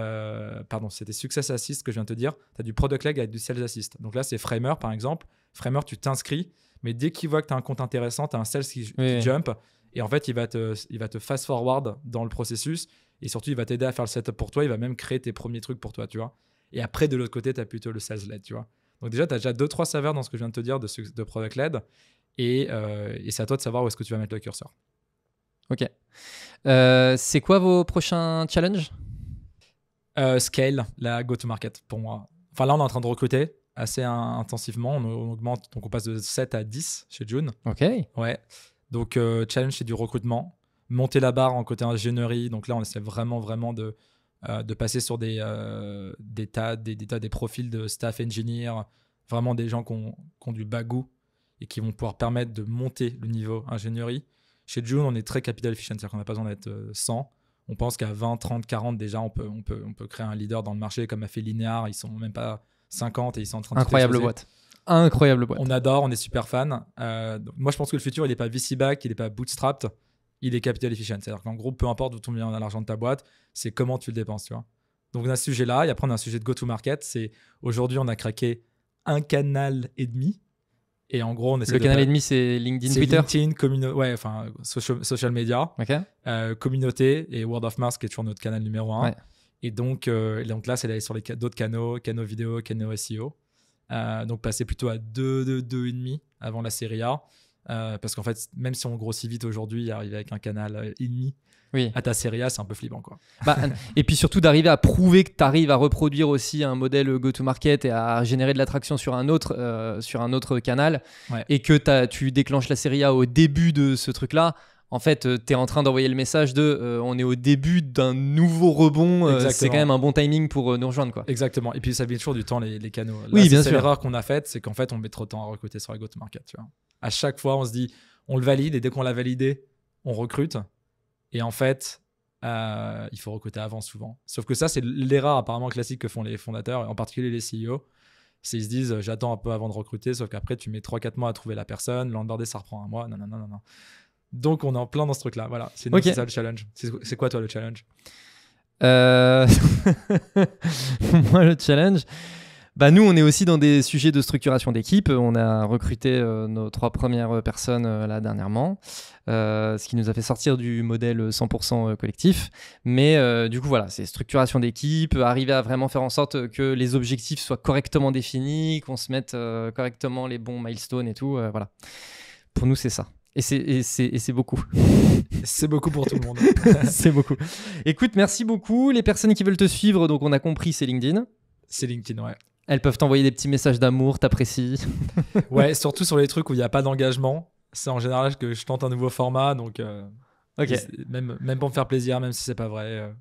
pardon, c'était success assist que je viens de te dire. Tu as du product led avec du sales assist. Donc là, c'est Framer, par exemple. Framer, tu t'inscris, mais dès qu'il voit que tu as un compte intéressant, tu as un sales qui jump. Et en fait, il va te fast forward dans le processus. Et surtout, il va t'aider à faire le setup pour toi. Il va même créer tes premiers trucs pour toi, tu vois. Et après, de l'autre côté, tu as plutôt le sales led, tu vois. Donc déjà, tu as déjà 2-3 saveurs dans ce que je viens de te dire de product led. Et c'est à toi de savoir où est-ce que tu vas mettre le curseur. Ok. C'est quoi vos prochains challenges? Scale, la go-to-market pour moi. Enfin là, on est en train de recruter assez intensivement. On augmente, donc on passe de 7 à 10 chez June. Ok. Ouais. Donc challenge, c'est du recrutement. Monter la barre en côté ingénierie. Donc là, on essaie vraiment de passer sur des profils de staff engineer, vraiment des gens qui ont du bagou et qui vont pouvoir permettre de monter le niveau ingénierie. Chez June, on est très capital efficient, c'est-à-dire qu'on n'a pas besoin d'être 100. On pense qu'à 20, 30, 40, déjà, on peut créer un leader dans le marché, comme a fait Linear. Ils sont même pas 50 et ils sont en train de Incroyable boîte. Incroyable boîte. On adore, on est super fan. Moi, je pense que le futur, il n'est pas VC-back, il n'est pas bootstrapped, il est capital efficient. C'est-à-dire qu'en gros, peu importe d'où tu viens l'argent de ta boîte, c'est comment tu le dépenses, tu vois. Donc, on a ce sujet-là. Et après, on a un sujet de go-to-market. C'est aujourd'hui, on a craqué un canal et demi. Et en gros, on essaie le canal et demi, c'est LinkedIn, Twitter. LinkedIn, social media, communauté et word of mouth qui est toujours notre canal numéro 1. Ouais. Et donc là, c'est d'aller sur d'autres canaux vidéo, canaux SEO. Donc passer plutôt à 2,5 avant la série A. Parce qu'en fait, même si on grossit vite aujourd'hui, arriver avec un canal et demi à ta série A, c'est un peu flippant, quoi. Et puis surtout d'arriver à prouver que tu arrives à reproduire aussi un modèle go-to-market et à générer de l'attraction sur un autre canal, et que tu déclenches la série A au début de ce truc-là. En fait, tu es en train d'envoyer le message on est au début d'un nouveau rebond. C'est quand même un bon timing pour nous rejoindre, quoi. Exactement. Et puis ça met toujours du temps, les canaux. Là, oui, bien c'est sûr. L'erreur qu'on a faite, c'est qu'en fait, on met trop de temps à recruter sur la go-to-market. Tu vois. À chaque fois, on se dit, on le valide, et dès qu'on l'a validé, on recrute. Et en fait, il faut recruter avant souvent. Sauf que ça, c'est l'erreur apparemment classique que font les fondateurs, en particulier les CEO. Ils se disent, j'attends un peu avant de recruter, sauf qu'après, tu mets 3-4 mois à trouver la personne. L'onboarder, ça reprend un mois. Non. Donc, on est en plein dans ce truc-là. Voilà, c'est ça le challenge. C'est quoi, toi, le challenge? Moi, le challenge, nous, on est aussi dans des sujets de structuration d'équipe. On a recruté nos 3 premières personnes là dernièrement, ce qui nous a fait sortir du modèle 100% collectif. Mais du coup, voilà, c'est structuration d'équipe, arriver à vraiment faire en sorte que les objectifs soient correctement définis, qu'on se mette correctement les bons milestones et tout. Voilà. Pour nous, c'est ça. Et c'est beaucoup. C'est beaucoup pour tout le monde. C'est beaucoup. Écoute, merci beaucoup. Les personnes qui veulent te suivre, donc on a compris, c'est LinkedIn. C'est LinkedIn, ouais. Elles peuvent t'envoyer des petits messages d'amour, t'apprécies. Ouais, surtout sur les trucs où il n'y a pas d'engagement. C'est en général que je tente un nouveau format, donc même pour me faire plaisir, même si c'est pas vrai.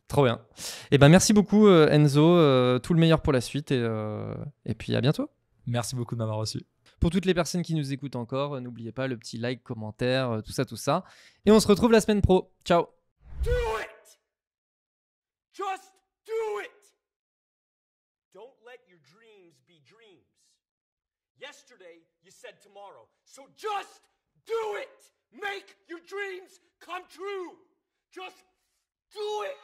Trop bien. Et merci beaucoup Enzo. Tout le meilleur pour la suite et puis à bientôt. Merci beaucoup de m'avoir reçu. Pour toutes les personnes qui nous écoutent encore, n'oubliez pas le petit like, commentaire, tout ça. Et on se retrouve la semaine pro. Ciao. Do it! Just do it! Don't let your dreams be dreams. Yesterday, you said tomorrow. So just do it! Make your dreams come true! Just do it!